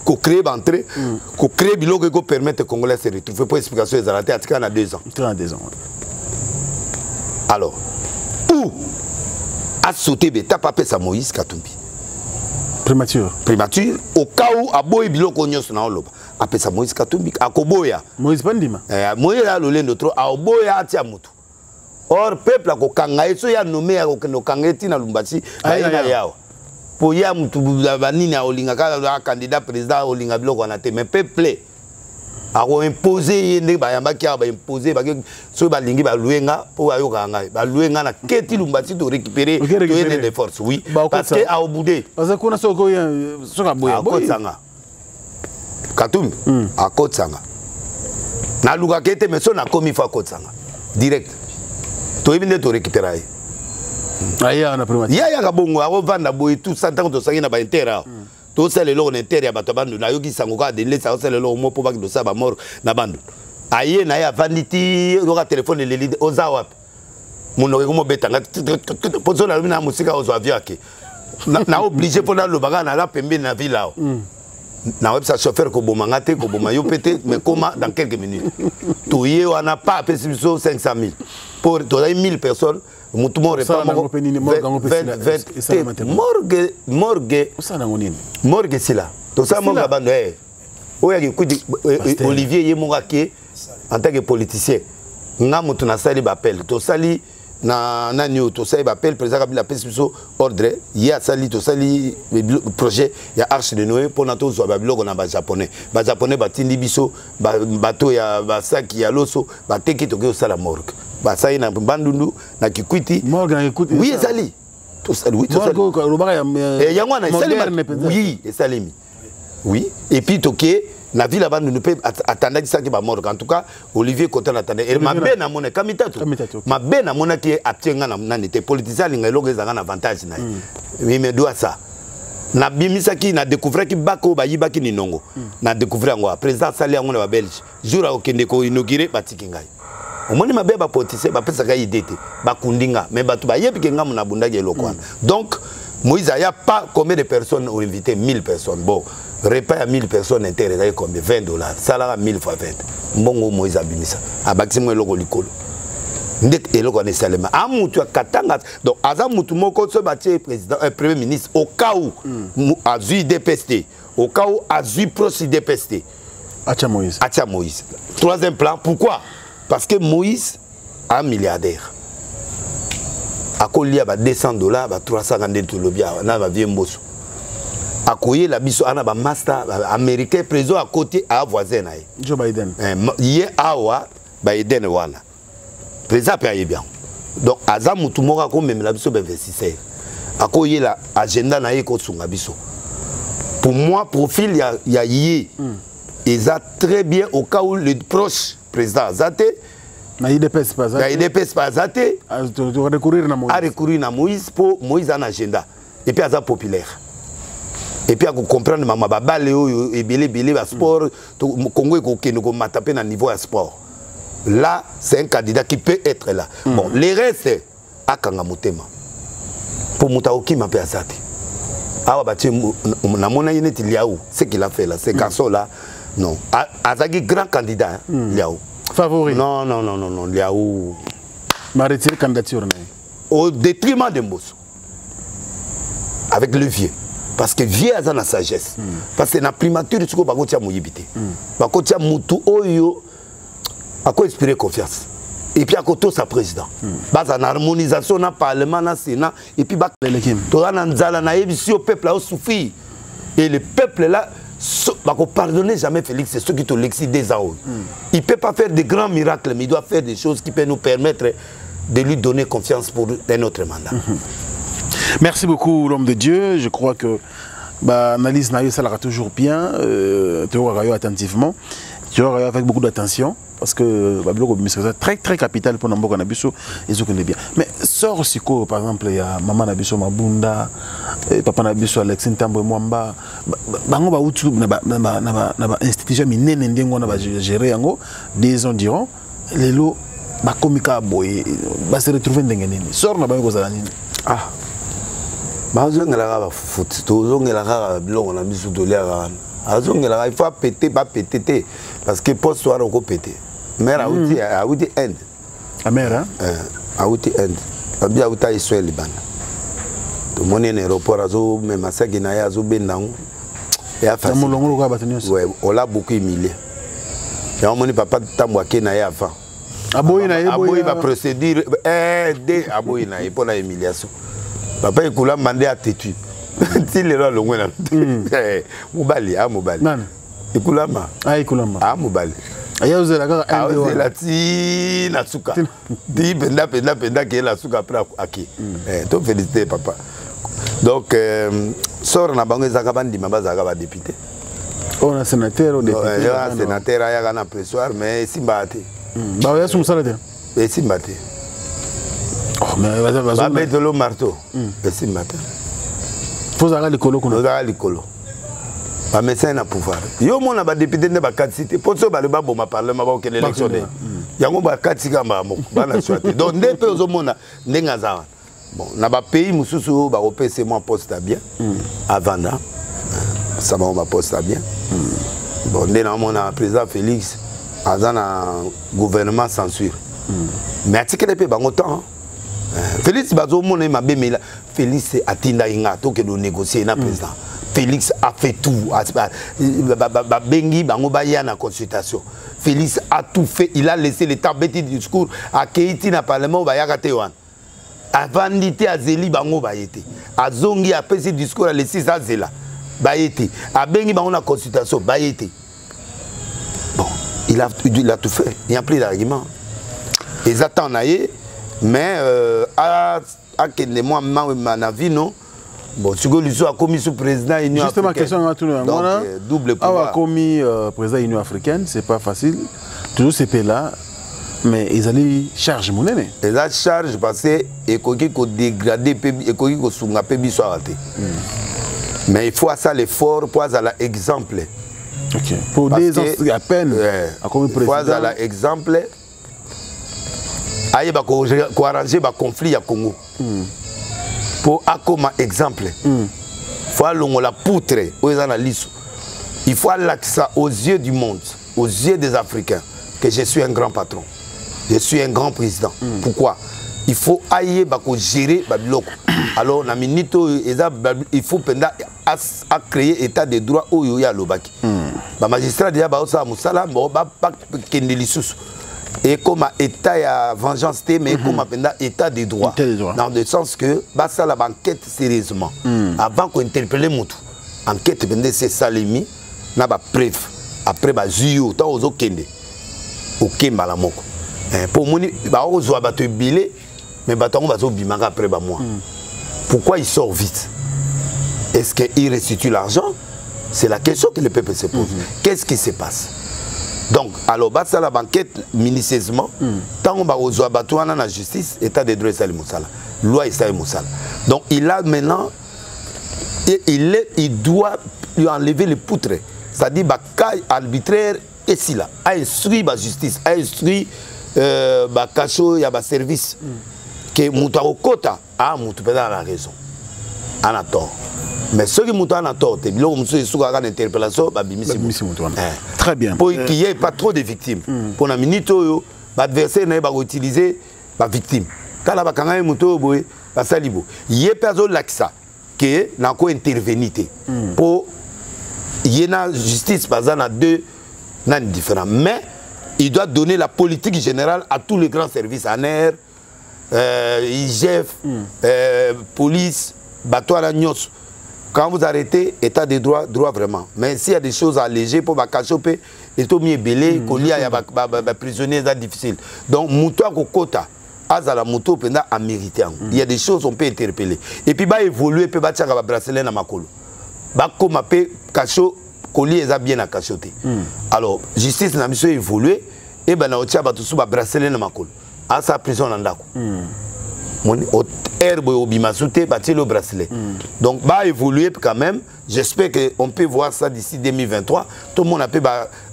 ko créer entrée ko créer biloko ko permettre congolais se retrouver pour explication des arrêtés atika na 2 ans. Dans 2 ans. Alors où a sauté beta papa sa Moïse Katumbi prématuré au cas où aboy biloko nyos na oloba apesa Moïse Katumbi akoboya Moïse Pandima Moïse la lolendo trop aoboya atia mutu or peuple akokanga eso ya nommé akokanga etina Lumbasi bayina yao po ya mutu banini olinga ka candidat président olinga biloko na te mais peuple ako imposer yende bayamba ki ba imposer ba so balingi ba luenga po ayoka ngai ba luenga na keti Lumbasi to récupérer to des forces oui parce que a oboudé parce que kuna soko ya soka boya boya Katumbi akotsanga na luka kete mais so na komi fa kotsanga direct to ibinde to récupérer aya na primature ya ka bongo a vanda boy tout ça tant to sangi na ba intera to sele lo na intera ba to bandu na yoki sango ka de lesa sele lo mo po ba do sa ba mort na bandu aye na ya vanditi lo ka téléphone le leader ozawa muno ko mo betanga pozo na na musika ozo avion ke na obligé pour na lo baga na la pembe na villa na web sa chauffeur ko bomanga te ko boma yo pété mais comment dans quelques minutes to ye on n'a pas appelé 500 000 pour 1000 personnes mutu mo repa morgue sila to sa mo bando oya ki kudi Olivier ye mo ke en tant que politicien nga mutu na sali ba appel to sali na nani to sali ba appel président Kabila pesi biso ordre ya sali to sali projet ya Arche de Noé pour na to zo ba biloko na ba japonais ba tindi biso bato ya ba saki ya loso ba teki to ke sala morgue ba sai na bandundu na Kikwiti morgue na Kikwiti oui sali to sali oui to sali ya ngwana sali oui salimi oui et puis toké na ville avant nous peut attendre ça qui va mort en tout cas Olivier Coton attendait et ma ben na mona kamitatu ma ben na mona qui aptienga na n'était politicien linga logo ezanga na avantage na oui mais doit ça na bimisa ki na découvrir ki bako ba yibaki ni nongo na découvrir ngo président sali ngo na belge jour okende ko inaugurer batiki ngai omoni mabe ba politicien ba pesa ka idée te ba kundinga mais ba to ba yebi kenga mona bundaki lokwana donc Moïse a pas combien de personnes ont invité 1000 personnes bon repas à 1000 personnes intéressées combien $20 salaire 1000 fois 20 mbongo Moïse abimisa abakisi mo loko likolo ndek eloko ne salema amutu akatanga donc aza mutu moko so batie président premier ministre au cas où azui DPST au cas où azui proche DPST acha Moïse troisième plan pourquoi parce que Moïse est un milliardaire akolia ba $200 ba 350 tolobia na ba vie mboso akoye la biso ana ba master américain président à côté à voisin na Joe Biden ye awa Biden wana président pe aye bien donc aza mutu moko ko même la biso ba investisseur akoye la agenda na ye ko sunga biso pour moi profil ya ye eza très bien au cas où le proche président Zate na IDPS pas Zate à recourir na Moïse pour Moïse en agenda et puis aza populaire et puis à comprendre mama babale oyo ebele ba sport Congo ko keno ko mataper na niveau à sport là c'est un candidat qui peut être là bon les restes akanga motema pour mutaoki ma pe Zate awa bati na mona yene Liao ce qu'il a fait là ces garçons là non azaki grand candidat Liao favori non Liao m'a retiré candidature au détriment de Mbosso avec le vieux parce que vieux a la sagesse parce que na primature tu ko bakotia moyibité bakotia mutu oyo ako inspirer confiance et puis akoto sa président basa na harmonisation na parlement na sénat et puis ba to na nzala na yebisi au peuple a souffrir et le peuple là bako pardonner jamais Félix c'est ceux qui te l'excite des ans il peut pas faire de grands miracles mais il doit faire des choses qui peuvent nous permettre de lui donner confiance pour un autre mandat. Merci beaucoup l'homme de Dieu. Je crois que l'analyse ça l'a toujours bien, attentivement. tu vois, avec beaucoup d'attention, parce que c'est très très capital pour Namboka Nabiso, ils ont bien. Mais sort aussi, par exemple, il y a Maman Nabiso Mabunda, Papa Nabiso Alex Ntambo Mwamba, bango ba utu na institution minene ndengo na ba gérer yango, des ans diront, les lots ba komika boy, ba se retrouver ndenge nini. Sort na ba ko za nini. Ah. Ba zongela ba foot, to zongela ka bilongo na biso dolia. Il faut péter, pas péter, parce que pour soi on peut péter. Mère a outi end. La mère hein? A outi end. A bien outa Israël Liban. Tout mon aéroport azo même masaki na ya azo bendango. Et a facile. Molongo ko batani aussi. Ouais, on l'a beaucoup humilié. Et on moni papa tambouaké na ya avant. Aboyi na aboyi va procédure de aboyi na pour la humiliation. Papa ekula mandé à têtu. Si les gens l'ont Moubali, ah Moubali. Ikulama. Ah Ikulama. Ah Moubali. Aya uzela kaka ah uzela ti na suka. Di penda qui est la suka après aki. To féliciter papa. Donc sort na bango ezaka bandi mabaza ba député. On a sénateur ou député. Ya sénateur aya na pressoir mais simbate. Ba ya sumsala te. Et simbate. Oh mais va mettre le marteau. Et simbate. Faut avoir les colos qu'on a les colos. Pas médecin na pouvoir. Yo mon ba député ne ba cité. Pour ça ba le ba bon ma parlement ba que l'élection de. Yango ba katika ba mo ba na choix. Donc des peu au monde ndenga za. Bon, na ba pays mususu ba opc moi poste bien. Avant là. Ça va on va poste bien. Bon, ndena mon président Félix azana gouvernement censure. Mais atikele pe bango temps. Félix bazo mona mabe mais Félix atinda inga to que de négocier na président. Félix a fait tout. Bengi bango ba ya na consultation. Félix a tout fait, il a laissé l'état bêti discours à Keiti na parlement ba ya katewan. Avant d'ité à Zeli bango ba yete. A Zongi a fait ce discours à laisser ça Zela. Ba yete. A Bengi bango na consultation ba yete. Bon, il a tout fait. Il n'y a plus d'argument. Ils attendent ailleurs. Mais à quel moment ma vie non bon si vous a commis sous président Union justement africaine. Question à tout le monde double pouvoir a commis président Union africaine c'est pas facile toujours ces pays là mais ils allaient charge mon aîné ils a charge parce que ekoki ko dégrader ekoki ko sunga pe biso arrêté mais il faut ça l'effort pour ça l'exemple OK pour des ans à peine a commis président pour ça l'exemple aïe ba ko arranger ba conflit à Congo pour comme exemple faut longo la poutre aux analyses il faut l'accès aux yeux du monde aux yeux des Africains que je suis un grand patron je suis un grand président pourquoi il faut aïe ba ko gérer ba biloko alors na minito il faut penda à créer état de droit au ya lobaki ba magistrat déjà ba osa musala ba kende lisusu et comme état ya vengeance mais comme état de droit dans le sens que bah ça la enquête sérieusement avant qu'on interpelle mutu enquête bende c'est salimi na ba preuve après ba zuyo tant aux okende okemba la moko pour moni ba ozo ba te bilé mais ba tango ba zo bimanga après ba moi pourquoi il sort vite est-ce qu'il restitue l'argent c'est la question que le peuple se pose qu'est-ce qui se passe. Donc, alors, ça la banquette minutieusement, tant qu'on va aux abattoirs la justice, état de droit Sali Moussala, loi Sali Moussala. Donc, il a maintenant, il doit lui enlever les poutres, c'est-à-dire cas arbitraire et si là, a instruit la justice, a instruit le cachot, il y a un service que Moutaro Kota a la raison, en a tort. Mais ceux qui ont tort, c'est une interpellation. Très bien. Pour qu'il n'y ait pas trop de victimes. Pour la minute, l'adversaire n'a pas utilisé la victime. Quand la bakanga est moto, il y a personne qui n'a pas intervenu. Pour il y a une justice, par exemple, deux différents. Mais il doit donner la politique générale à tous les grands services, ANER, IGF, police, bateau à la Nyos. Quand vous arrêtez, état de droit, droit vraiment. Mais s'il y a des choses à alléger pour Bakachope, et tout mieux belé, qu'il y a des prisonniers, c'est difficile. Donc, Moutoua Kokota, Azala Moutou, a mérité. Il y a des choses qu'on peut interpeller. Et puis, bah évoluer, peut battre un bracelet dans ma colo. Bah comme appelle Kacho collier eza bien à cachoter. Alors justice n'a pas évolué et ben na otia ba tout ba bracelet na makolo. À sa prison na ndako. Mon herbe obima souté ba le bracelet. Donc ba évoluer quand même. J'espère qu'on peut voir ça d'ici 2023. Tout le monde a fait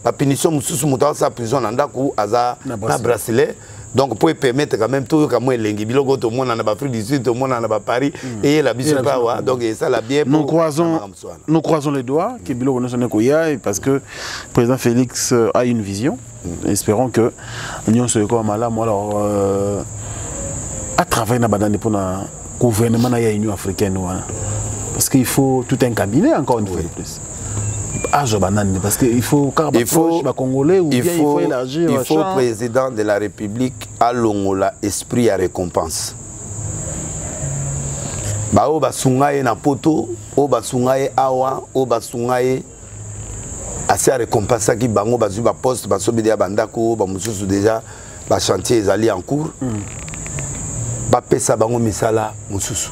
la punition sous sa prison na ndako aza na bracelet. Donc pour permettre quand même tout comme lengi biloko tout le monde en a Afrique du Sud, tout le monde en a Paris et la biso pas donc ça la bien. Nous croisons les doigts que biloko ne sonne koya parce que le président Félix a une vision. Espérons que nous sommes comme là alors à travailler na badane pour na gouvernement na Union africaine parce qu'il faut tout un cabinet encore une fois de plus. Parce qu'il faut Congolais ou bien il faut élargir. Il faut le président de la République à l'Ongola esprit à récompense. Bao basungaye na poto, o basungaye awa, o basungaye assez à récompense qui bango bazu ba poste basobe dia bandako ba mususu déjà ba chantier ezali en cours. Ba pesa bango misala mususu.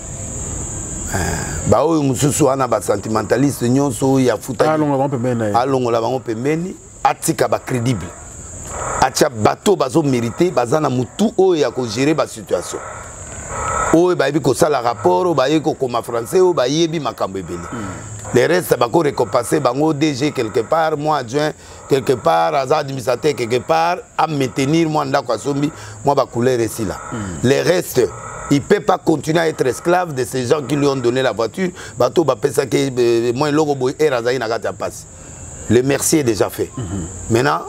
Bah oui, mususu ana ba sentimentaliste nyonso ya futa alongola bango pembeni atika ba crédible atia bateau bazo mériter bazana mutu o ya ko gérer ba situation o ba yebi ko sala rapport o ba yebi ko koma français o ba yebi makambo ebele les restes ba ko récompenser bango DG quelque part moi adjoint quelque part azad administrateur quelque part à maintenir moi ndako asombi moi ba couleur ici là les restes. Il ne peut pas continuer à être esclave de ces gens qui lui ont donné la voiture. Le merci est déjà fait. Maintenant,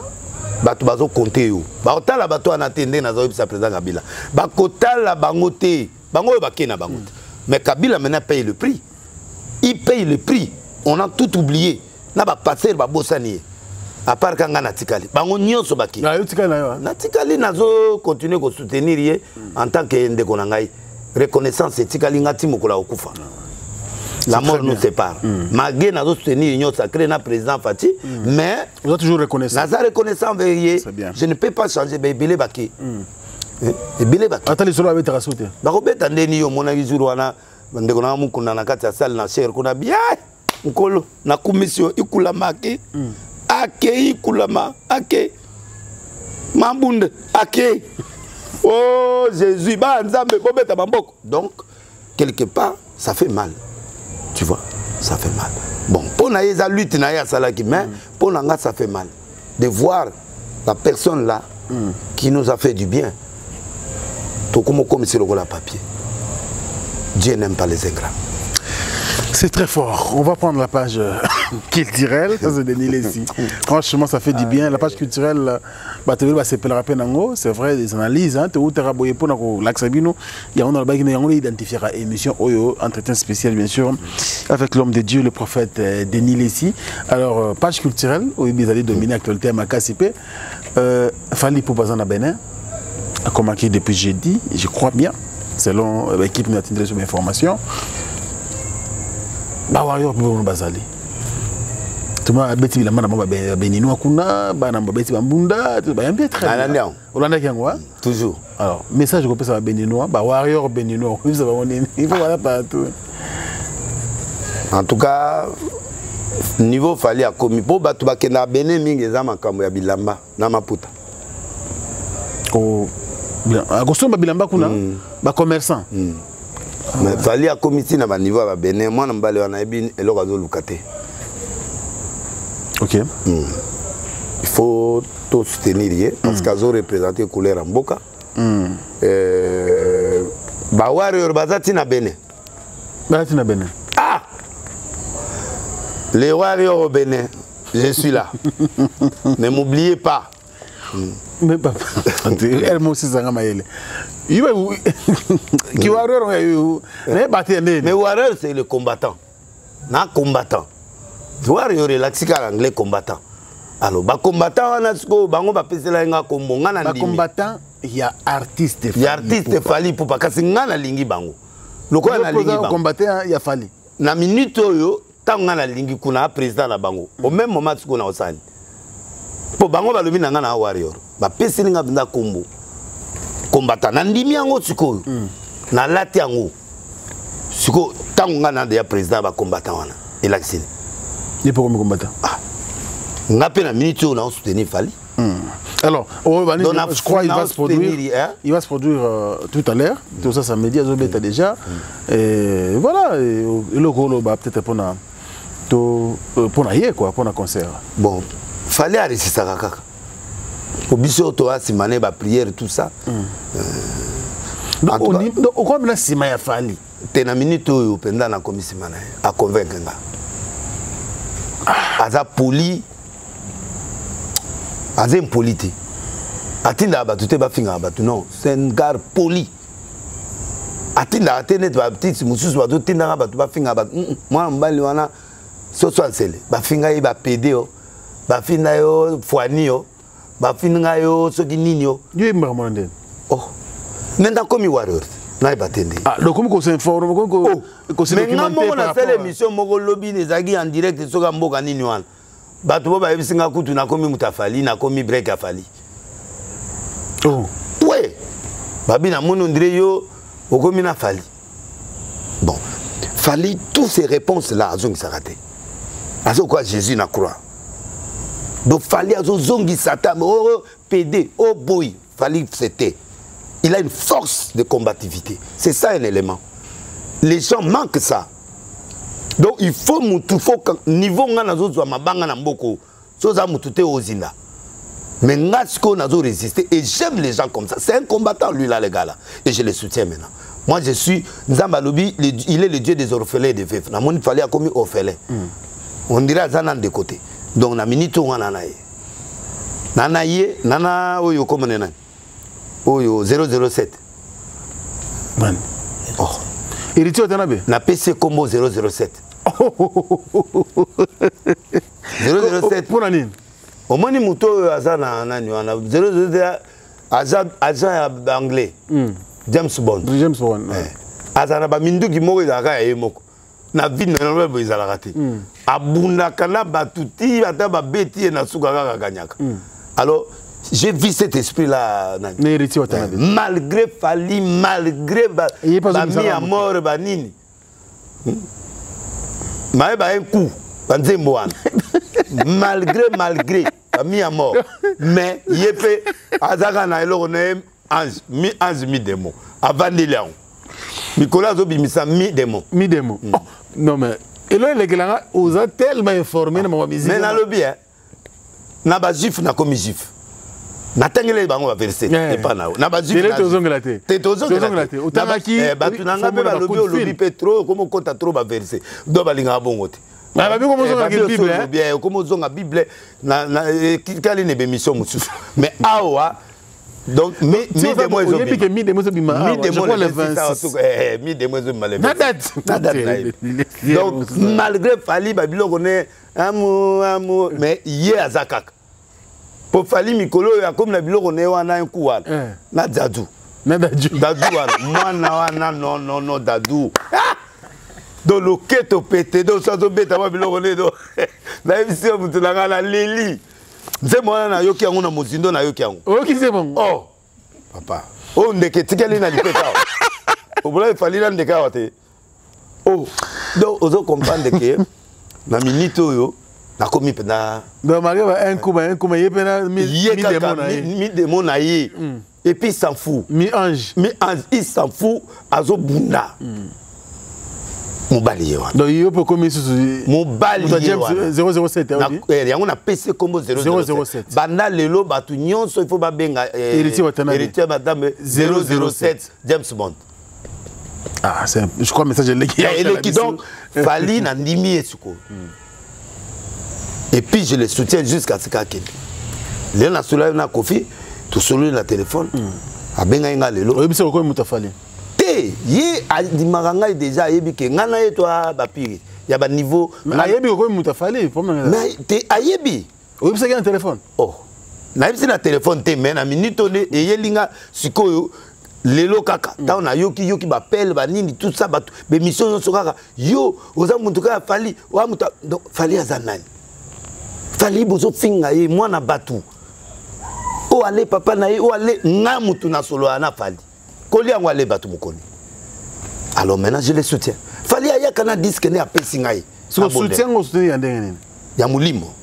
bato bazo compter où. Bato la bato en attendant na zo sa président Kabila. Bakota la bangote, bango bakena bangote. Mais Kabila maintenant paye le prix. Il paye le prix. On a tout oublié. Na ba passer ba bosani. À part quand on a tikali, bango nyonso baki. Na tikali nazo continuer ko soutenir en tant que ndeko na ngai. Reconnaissance et tikali ngati mokola okufa. La mort nous sépare. Malgré nazo soutenir union sacrée na président Fati, mais vous êtes toujours reconnaissant. Naza reconnaissant veillé. Je ne peux pas changer bébé baki. Bébé baki. Attends les solo avec ta sauté. Ba ko beta ndeni yo mona gizuru wana ndeko na mukunda na kati ya salle na cher kuna bien. Nkolo na commission ikula maki. Ake Kulama, ake Mambunde, ake. Oh Jésus, donc quelque part ça fait mal, tu vois, ça fait mal. Bon, pour la lutte mais pour nous ça fait mal de voir la personne là qui nous a fait du bien. Tout comme sur le papier. Dieu n'aime pas les ingrats. C'est très fort. On va prendre la page culturelle. Ça, c'est Denis Lessi. Franchement, ça fait du bien. La page culturelle, c'est vrai, des analyses. Il y a identifié l'émission entretien spécial, bien sûr, avec l'homme de Dieu, le prophète Denis Lessi. Alors, page culturelle, où ils allaient dominer l'actualité à Makasipé. Fali Poupazana Bénin, a commencé depuis jeudi, je crois bien, selon l'équipe qui a tenu sur mes informations. Bah warrior pour bazali. Tout le monde a bêti la main à Benino Kuna, Banam Beti Bambunda, tout va bien très bien. Olanda Kiangwa toujours. Alors, message que ça à Benino, bah warrior Benino, il faut voir partout. En tout cas, niveau fallait à commis pour battre Bakena Benin Mingeza Makambo ya Bilamba, Namaputa. Oh, bien. À Gostomba Bilamba Kuna, bah commerçant. Mais fallait à comité na niveau à Benin, moi na mbale wana ebi eloko zo lukate. OK. Il faut tout soutenir parce qu'ils ont représenté couleur en Boka. Ba warrior bazati na Benin. Bazati na Benin. Ah. Les warriors au Benin, je suis là. Ne m'oubliez pas. Mais papa, elle m'a aussi ça maïle. Mais warrior c'est le combattant. Na combattant. Warrior est l'axical anglais combattant. Alors ba combattant on a ce que bango ba pesela nga kombo nga na ndimi. Ba combattant il y a artiste. Il y a artiste fali pour pas kasi nga na lingi bango. Loko na lingi bango. Combattant il y a fali. Na minute oyo tanga na lingi kuna président na bango. Au même moment ce qu'on a osani. Po bango ba lobi na nga na warrior. Ba peseli nga binda kombo. Combattant na ndimi yango sikoyo. Na lati yango. Siko tango nga na ya président ba combattant wana. Elaxine. Et pourquoi me combattant? Ah, nga pe na minute on a soutenir Fali. Alors, je crois qu'il va se produire. Il va se produire tout à l'heure. Tout ça, ça me dit à Zobeta déjà. Et voilà. Et le gros, peut-être pour na quoi, pour na concert. Bon, Fali a réussi ça kaka. Au biso to a simane ba prière tout ça. Donc on quoi na simaya Fali. Te na minute o penda na komi simana a convaincre nga. Aza poli. Aza impolite. Atinda ba tout ba finga ba tout non, c'est un gars poli. Atinda atene ba petit mususu ba tout tinda ba tout ba finga ba moi mbali wana so sele ba finga yi ba pédé ba finga yo foani yo ba finga yo so kinini yo yo mba monande oh nenda komi warrior na ba tende ah donc comme qu'on s'informe qu'on se documente mais on a fait l'émission moko lobby des agi en direct so ga mboka nini wana ba to ba yebisinga kutu na komi mutafali na komi break afali oh ouais babi na mon ondire yo okomi na Fali bon Fali toutes ces réponses là azongi sarate azo quoi Jésus na croix donc Fali azo zongi satan oh PD oh boy Fali c'était il a une force de combativité c'est ça un élément les gens manquent ça donc il faut niveau ngana zo zwa mabanga na mboko so za mutute ozinda. Mais Natsko n'a pas résisté et j'aime les gens comme ça. C'est un combattant, lui, là, les gars, là. Et je le soutiens maintenant. Moi, je suis Nzambalobi, il est le dieu des orphelins et des veufs. Il fallait comme orphelin. On dirait Zanan de côté. Donc, on a mis tout en anaye. Nanaye, Nana, Oyo, comme on est. Oyo, 007. Man. Oh. Héritier Watanabe. Na PC Combo 007. 007. Pour l'année. Au moins, il y a un agent anglais, James Bond. James Bond. Azana ba mindu ki moko ezaka yemoko. Na vie na nolo ezala raté. Abunda kana batuti ata ba beti na suka kaka ganyaka. Alors, j'ai vu cet esprit là malgré Fali, malgré ba mis à mort ba nini. Mais ba un coup, ba nzembo wana. Malgré mis à mort. Mais yépe azaka na eloko na ange, mi démon. Avant de léon. Nicolas Zobimisa mi démon. Mi démon. Non mais et là les gars aux a tellement informé na ma musique. Mais na lobi na ba juif na komi juif. Na tangele bango ba verset et pas na. Na ba juif. Te tozongelate. Utabaki ba tunanga ba lobi o lobi petro comme konta trop ba verset. Do ba linga bongote. Ah, bah, comment on a la Bible, bien, comment on a la Bible, quelle est l'émission, mais awa, donc, mi de moi, donc, malgré Fali, Babylon, on est amour, mais hier à pour Fali Mikolo, comme la Babylon, on est un coup, na Dadou, moi, non, Dadou. Dans le quête au pété, dans le sens où bête, moi, biloko na émission, vous tenez la Lili. C'est moi, na yoki ango na mozindo na yoki ango. Oh, qui c'est bon? Oh, papa. Oh, ndeke tikali na lipeta. Au bout il fallait la ndeka wate. Oh, donc, ozo comprendre que na minito yo, na komi pena. Donc, un coup, yepena mi démon na yé. Et puis il s'en fout. Mi ange, il s'en fout. Azo bunda. Mobali wana. Donc il peut commis sur Mobali 007 et on a PC comme 007. Banda lelo batu nyonso il faut ba benga héritier madame 007 James Bond. Ah c'est je crois message qui donc Fali na ndimi esuko. Et puis je le soutiens jusqu'à ce qu'il le na sula na Kofi tout solo na téléphone a benga nga lelo. Oui c'est quoi mutafali. Yé a dit maranga déjà yebi ke ngana et toi ba pire ya ba niveau na yebi ko mutafali mais te ayebi oui c'est un téléphone oh na yebi na téléphone te mais na minute ne e yelinga sikoyo lelo kaka ta na yoki ba pelle ba nini tout ça ba be mission no sokaka yo oza muntu ka Fali wa muta donc Fali azanani Fali bozo finga ye mwana batu o ale papa na ye o ale nga mutu na solo ana Fali. Alors maintenant je les soutiens. Fali aya kana disque ne apesi ngai. So soutien au soutien yandengene. Ya mulimo.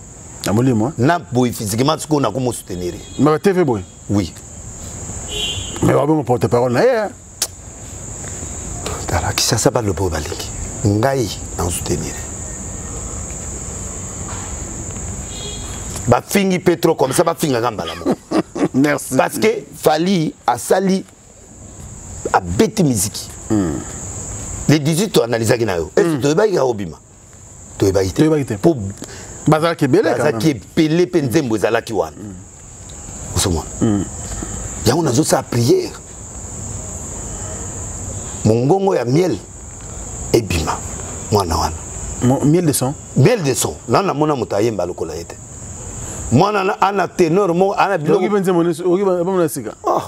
moi. Na boy physiquement ce qu'on a comment soutenir. Mais TV boy. Oui. Mais on va me porter parole là. Tala qui ça pas le beau baliki. Ngai en soutenir. Ba fingi Petro comme ça ba finga gamba là. Merci. Parce que Fali a sali a bête musique. Les 18 tu analyses qui na yo. Est-ce que tu vas y obima? Tu vas y te. Pour Bazar qui est belé. Bazar qui est belé penzembo zala ki wan. Osoma. Ya on a zo sa prière. Mongongo ya miel et bima. Mwana wana. Miel de son. Miel de son. Là na mona mutaye mbalo kola ete. Mwana ana ténor mo ana biloko. Oki benze monesu, oki bamona sika. Oh.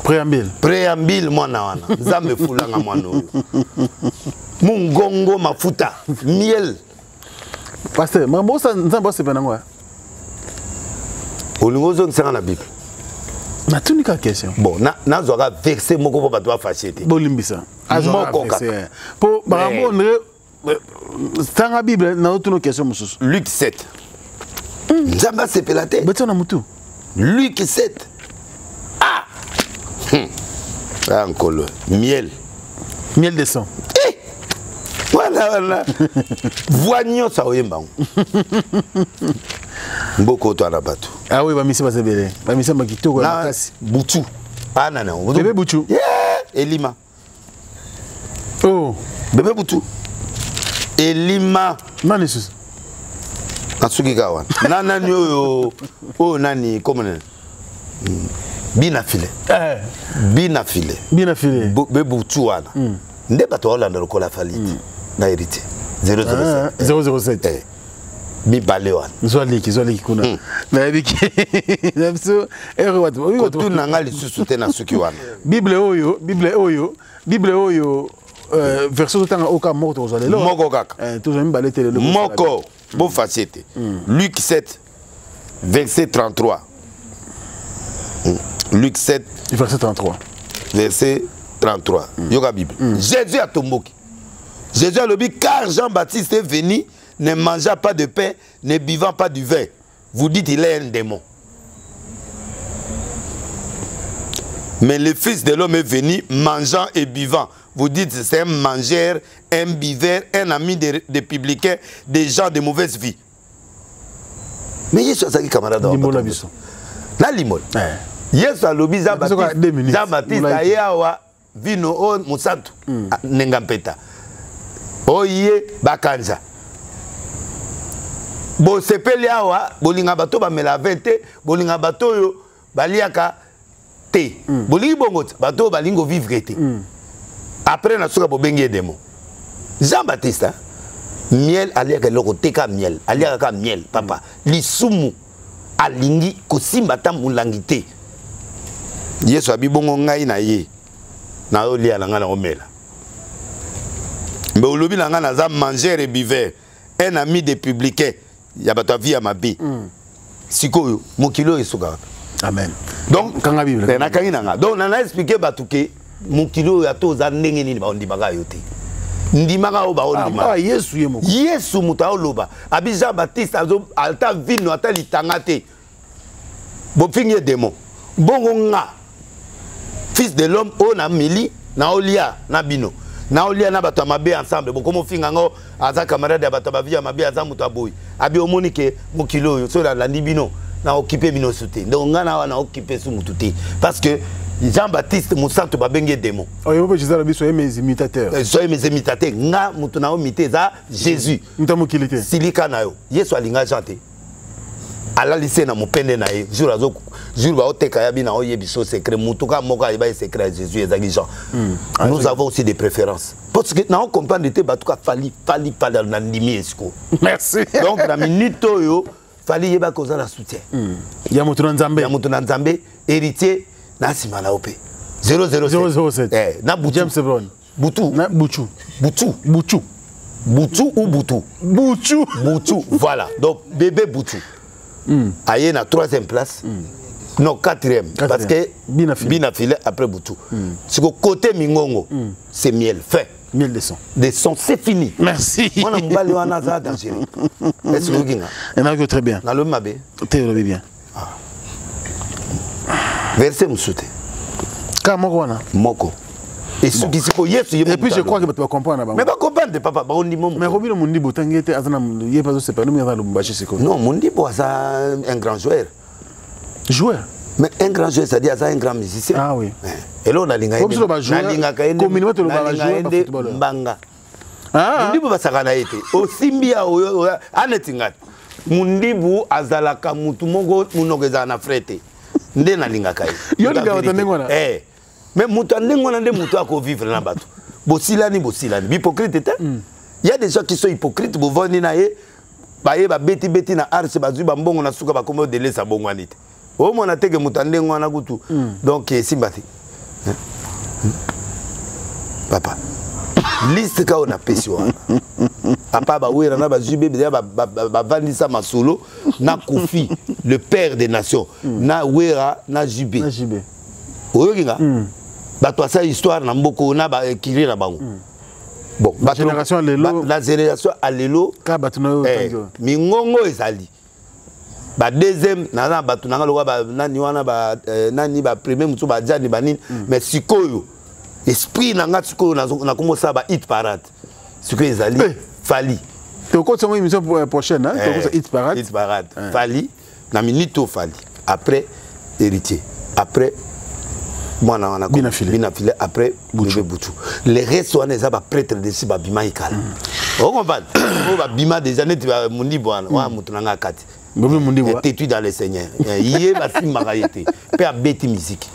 Préambile. Préambile mwana wana. Nzambe fulanga mwana oyo. Mungongo mafuta, miel. Pasteur, mambo ça nzambe se penangwa. Olingozo nsenga na Bible. Na tunika question. Bon, na zoga verset moko po bato ba fachete. Bolimbisa. Moko kaka. Po barambo ndre tanga Bible na otuno question mususu. Luc 7. Nzamba se pelate. Betona mutu. Luc 7. Ah. Encore miel. Miel de sang. Voilà. Voignons ça oyemba. Mboko to na bato. Ah oui, ba misi ba sebele. Ba misi ba kitoko na kasi. Butu. Ana na. Bébé Butu. Yeah, Elima. Oh, Bébé Butu. Elima. nani sus. Atsuki kawa. Nana nyo oh nani comment Bina file. Bina file. Bina file. Bébé Butu wana. Nde bato Hollande lokola faliti. Na hérité 007 mi balé wana zwaliki kuna na biki nabso ero watu ko tu nanga lisusu te na suki wana Bible oyo verset tanga oka moko ozale lo moko kaka to mi balé tele moko bo facete Luc 7 verset 33 Luc 7 verset 33 verset 33 yoga Bible Jésus a tomboki. Jésus a dit, car Jean-Baptiste est venu, ne mangeant pas de pain, ne buvant pas du vin. Vous dites qu'il est un démon. Mais le Fils de l'homme est venu, mangeant et buvant. Vous dites c'est un mangeur, un buveur, un ami des publicains, des gens de mauvaise vie. Mais il y a des camarades. La limon. Yesu alobi Jean-Baptiste ayawa vino on musantu nengampeta. Oye bakanja. Bo sepeli awa bolinga bato ba mela 20 bolinga bato yo baliaka te. Bolingi bongo bato balingo vivre te. Après na suka bo bengi demo. Jean-Baptiste miel aliaka loko teka miel, aliaka miel papa. Lisumu alingi kosimba ta mulangi te. Yesu abibongo ngai na ye. Na olia na ngana omela. Mais au lobby, on a mangé et buveur. Un ami des publicains. Il y a pas vie à ma vie. Siko, mon kilo est souga. Amen. Donc, quand la Bible. Donc, on a expliqué que mon kilo est à tous les années. On dit bagayote. Ndimaka oba ondima. Ah, Yesu yemo. Yesu mutao loba. Abi Jean-Baptiste alta vino ata litangate. Bo finye démon. Bongo nga. Fils de l'homme on a mili na olia na bino. Na olia na bato mabe ensemble bon comme finga ngo aza camarade ya bato bavia mabe aza muto aboyi abi omonike mokilo yo so la bino na occuper bino soute donc ngana wana occuper su mututi parce que Jean-Baptiste Moussanto babenge démon oyo pe jizala biso mes imitateurs soyez mes imitateurs nga mutu na omité za Jésus ntamo kilité silika na yo Yesu alinga chanter ala lycée na mopende na ye jour azo jour ba oteka ya bina oye biso secret mutuka moka ba secret Jésus ezaki Jean. Nous avons aussi des préférences parce que na on comprendre te batuka fali na ndimi esko. Merci. Donc na minute oyo fali yeba koza la soutien. Ya mutu na Nzambe héritier na sima na ope 007 na Butu James Brown Butu na Butu ou Butu voilà donc bébé Butu aye na 3e place non 4e parce que Bina filé après Butu. Ce côté Mingongo c'est miel fait Miel de son. Des sons, c'est fini. Merci. Moi, je suis dangereux. Est-ce que vous avez très bien. Dans le mabé. Très bien. Verset me soutient. Comment Moko. Et ce qui se passe, et puis je crois que tu vas comprendre. Mais pas comprendre, papa. Mais Robin Mondibo, tu as pas c'est pas nous non, Mondibo, c'est un grand joueur. Joueur. Mais un grand joueur, c'est-à-dire un grand musicien. Ah oui. Et là, on a l'ingénieur. Communément, tu as joué. Banga. Mondibo va s'arrêter. Au Simbia, Anetingat. Mondibo, Azalaka, Mutumongo, Munogezana Frete. Ndena lingakai. Yo linga watandengwana. Mais mutandengwana nde mutu ako vivre na bato. Bosilani. Hypocrite était. Il y a des gens qui sont hypocrites, bo voni na ye. Ba ye ba beti na arse ba zuba mbongo na suka ba komo de lesa bongwanite. O mona teke mutandengwana kutu. Donc simbati. Papa. Liste ka ona pesio. Papa ba wera na ba zube ba vandisa masolo na Kofi le père des nations na wera na Jubé. Oyokinga ba toi ça histoire na mboko na ba kiri na bango. Bon, la génération alelo ka batuno mingongo ezali. Ba deuxième na batu na ngalo ba nani wana ba nani ba premier mutu ba jani banini mais sikoyo esprit na nga sikoyo na komosa ba hit parade. Sikoyo ezali Fali. Tu as une émission prochaine, hein? Hit Parade. Hit Parade. Fali, na minute Fali. Après, héritier. Après, moi, on a Binafile. Après, Boutou. Les restes, on est prêtre de ce Bima Ikal. On comprend. Bima des années, tu vas Mundibo, on a Moutonanga Kati. T'es dans les seigneurs. Yé, Bassi Marayete. Père Betty musique.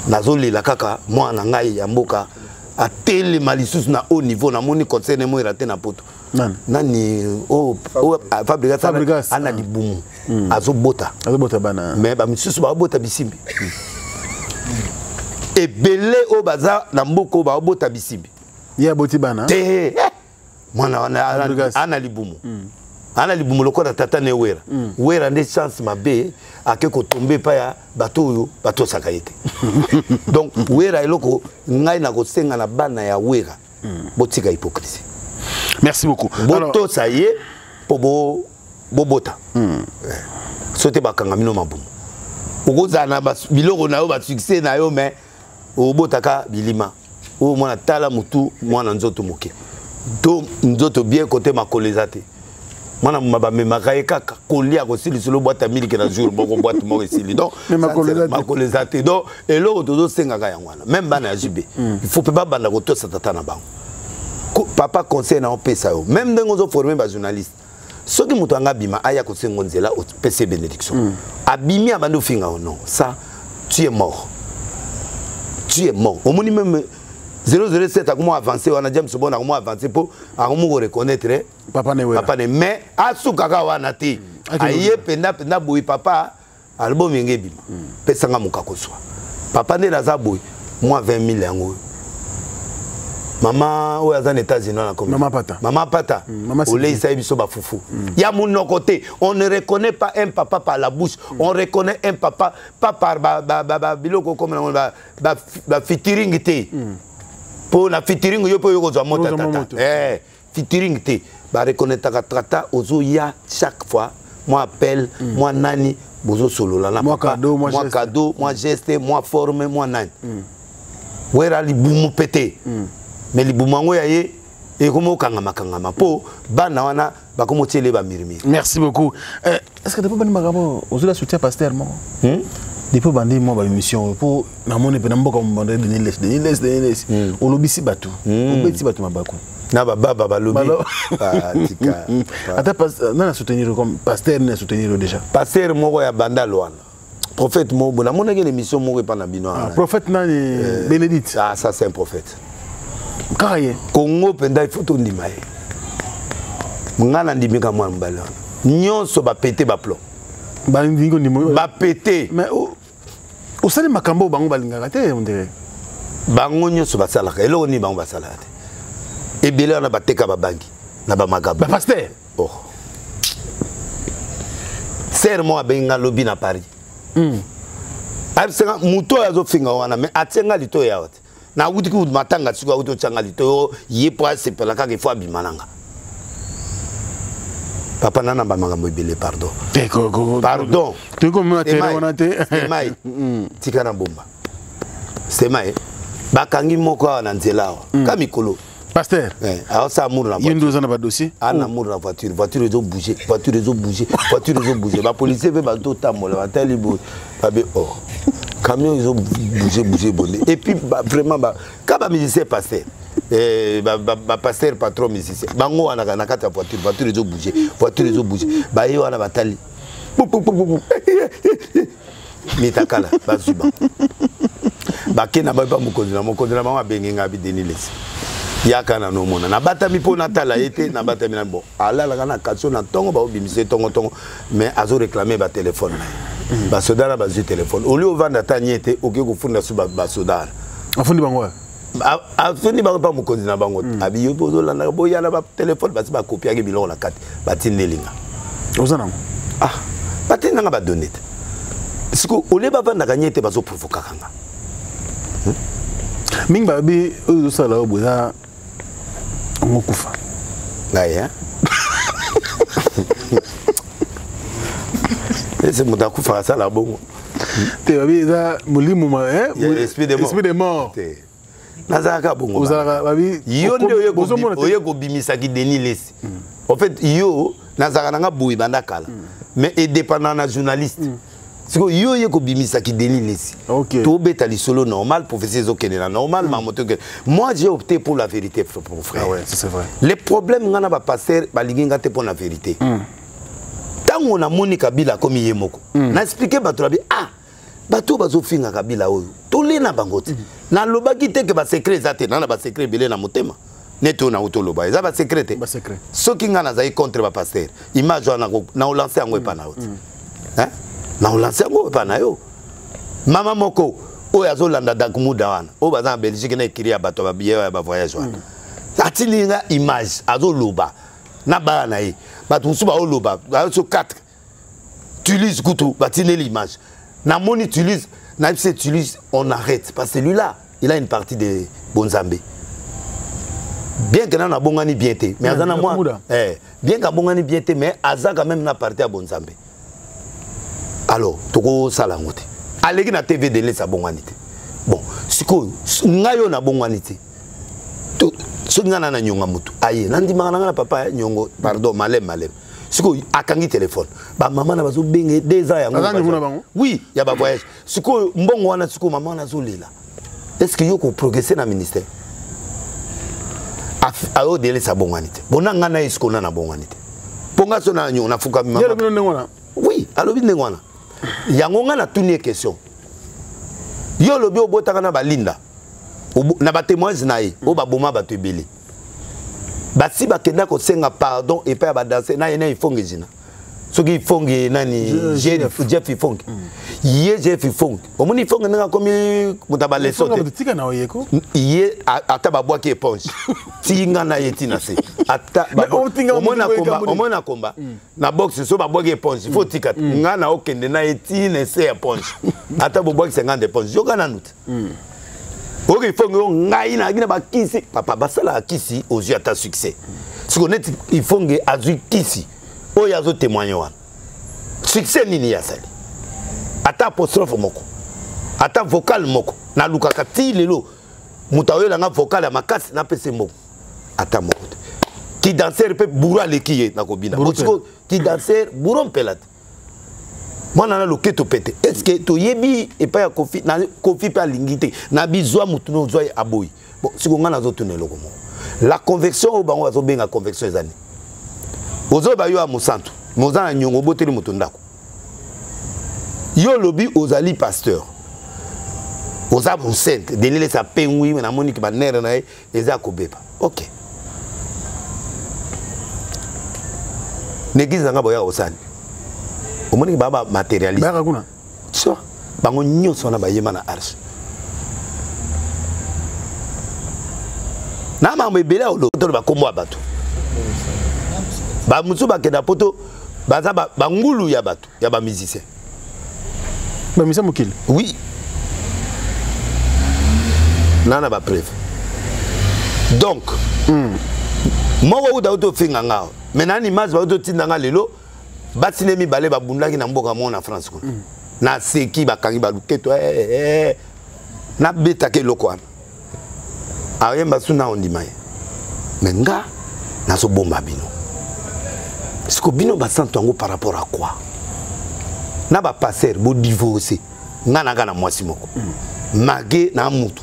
Nazoli la kaka, moi, Nangaï, Yamboka. A télé malissus na haut niveau na moni concerne mo raté na poto nani fabricateur ana di boum azobota bana mais ba misusu ba bota bisimbi et belé o baza na mboko ba bota bisimbi ya boti bana te mwana ana libumu ana libumu lokola tata ne wera wera nde chance mabe ake ko tomber pa ya bato sakayete donc wera eloko ngai na ko senga na bana ya wera botika hypocrisie. Merci beaucoup. Boto ça y est po bobota sote bakanga mino mabumu okoza na biloko na yo ba succès na yo mais obotaka bilima o mwana tala mutu mwana nzoto moke to nzoto bien côté makolezate mwana maba memakaye kaka kolia ko sili solo boîte miliki na jour boko boîte mo sili donc makolezate donc eloko tozo senga ka yangwana même bana ya Jubé il faut pas banda ko to satata na bango papa conseil na opesa yo même ndengo zo former ba journaliste soki mutu anga bima aya ko sengo nzela au PC bénédiction abimi abando finga non ça tu es mort au moni même 007 a comment avancer on a James Bond a comment avancer pour comment reconnaître papa ne mais asukaka wana te aye penda boy papa album ngebi pesanga mukakoswa papa ne naza boy moi 20 000 yango maman ou azan États-Unis na comme maman pata olé ça biso ba fufu ya mon côté on ne reconnaît pas un papa par la bouche on reconnaît un papa pas par ba biloko comme ba featuring te pour la featuring yo po yo ko mota tata featuring te ba reconnaître ka trata ozo ya chaque fois moi appelle moi nani bozo solo la moi cadeau moi geste moi forme moi nani wera li bumu pété mais li bumango ya ye et comment kangama po bana wana ba komo tiele ba mirimi. Merci beaucoup. Est-ce que depuis bani magabo ozo soutien pasteur mo depuis bandi mo ba émission pour na mone pe na mboka mo bande de les o lobisi batu o beti batu mabako na baba lobi tika ata na soutenir comme pasteur na soutenir déjà pasteur moko ya banda loana prophète mo bona mona que l'émission mo pa na bino prophète nani Bénédicte ça c'est un prophète Karaye Congo penda il faut to ndimaye ngana ndimika mwa mbala nyonso ba pété ba plomb ba ndingo ndimo ba pété mais au sali makambo bango balingaka te on dirait bango nyonso basalaka eloko ni bango basalaka te ebele na bateka ba bangi na ba makambo ba pasteur oh ser mo abenga lobi na Paris absenga muto yazo finga wana mais atenga lito yaote na wuti ku matanga tsiko auto tsanga lito ye po se pela ka ke fo abimananga papa nana ba makambo ebele pardon pardon tu comme terre on a te mai tikana bomba Semaï bakangi moko na nzela ka mikolo pasteur alors ça amour na voiture yendo na ba dossier ana amour na voiture ils ont bougé ba policier be ba to tamola ba tali bo ba be oh camion ils ont bougé bonné et puis vraiment quand ba musicien pasteur ba pasteur patron musicien bango ana na kata voiture ils ont bougé ba yo ana batali mitakala bazuba bakena ba mokonzi na mama benginga bi denilesi yakana no mona na batami po natala ete na batami na bon ala la kana kaso na tongo ba obimise tongo mais azo réclamer ba téléphone na ba soda na ba zu téléphone au lieu vanda tanyete oke ko funda su ba soda afundi bango afundi bango pa mokonzi na bango abi yo bozo la na boya na ba téléphone ba ba copie ke biloko na kati batinelinga ozana batinanga ba donate siko au lieu ba vanda kanyete ba zo provoka kanga mingi babi oyo sala oboza ngokufa ngaya ese muda kufa sala bongo te babi za mulimu ma esprit de mort nazaka bongo ozala babi yo nde oye ko bimisa ki Denis Lesi en fait yo nazaka nanga boui banda kala mais et dépendant na journaliste siko yo ye ko bimisa ki Denis Lesi to beta li solo normal professeur zokenela normal mamoto que moi j'ai opté pour la vérité mon frère. Ah ouais, c'est vrai. Les problèmes ngana ba passer ba linginga te pour la vérité tango na moni Kabila comme yemoko na expliquer ba to bi bato bazo finga Kabila oyo to lena bangote na lobaki te ke ba secret zate na ba secret belé na motema neto na auto loba eza ba secret ba secret soki ngana za contre ba passer image na lancer ngwe pa na auto hein na olanse ngo pa na yo mama moko oyo azolanda dakumuda wana o baza na Belgique na ekiri ya bato ba billet ya ba voyage wana atilinga image azoloba na ba na ye bato musuba oloba so 4 utilise kutu batine l'image na moni utilise na se utilise on arrête parce que celui-là il a une partie de Bonzambe bien que na bongani bien té mais azana moi bien que bongani bien té mais azaka même na partie à Bonzambe. Alors, toko salangote. Alegi na TV de l'esa bongwanite. Bon, siko ngayo na bongwanite. To so ngana na nyonga mutu. Aye, nandi mangana na papa nyongo, pardon, malem. Siko akangi téléphone. Ba maman na bazo benge 2 ans yango. Oui, ya ba voyage. Siko mbongo wana siko maman na zo lela. Est-ce que yo ko progresser na ministère? Ayo de l'esa bongwanite. Bona ngana isko na bongwanite. Ponga so na nyonga na fuka maman. Yelo bino ngona. Oui, alobi ngona. Yangonga na tuni question yo lobi obotaka na balinda na ba témoignage na ye o ba boma ba tebeli basi ba kenda ko senga pardon et pas ba danser na yena ifonge jina soki ifonge nani Jeff ifonge Jeff ifonge omoni ifonge nga komi mutaba lesote tika na oyeko ye ata ba boaki éponge tinga na yeti na se ata omona komba na box so ba boaki éponge il faut tika nga na okende na yeti na se éponge ata bo boaki 50 éponge yoka na nut oki ifonge ngai na gina ba kisi papa basala kisi aux yeux ata succès si on est ifonge azu kisi oyo azo témoigner wana succès nini ya sali ata apostrophe moko ata vocal moko na lukaka ti lelo mutayo langa vocal ya makasi na pese moko ata moko ki danser pe bura lekiye na kobina botiko ki danser buron pelate mwana na loketo pete est-ce que to yebi e pa ya kofi na kofi pa lingite na bizwa mutu no zwa aboyi bon siko ngana zo tunelo komo la convection o bango bazo benga convection ezani ozo ba yo a musantu mozana nyongo boteli mutu ndako yo lobi ozali pasteur oza bon sainte denile sa pengui na monique ba nere na eza kobeba OK negiza ngabo ya osani omoni baba matérialiste baka kuna so bango nyoso na bayema na arche na mambo ebele olo to ba kombo abato ba mutu ba keda poto baza ba ngulu ya bato ya ba musicien ba musicien mokili oui nana ba preuve donc moko uta auto finga ngao mais nani image ba auto tinanga lelo batine mibale babundaki na mboka mo na France ko na seki bakangi baluketo na betake loko wana ayemba suna ondima ye mais nga nazo bomba bino siko bino basanto yango par rapport à quoi na ba passer bo divorcer nga na mwasi moko magé na mutu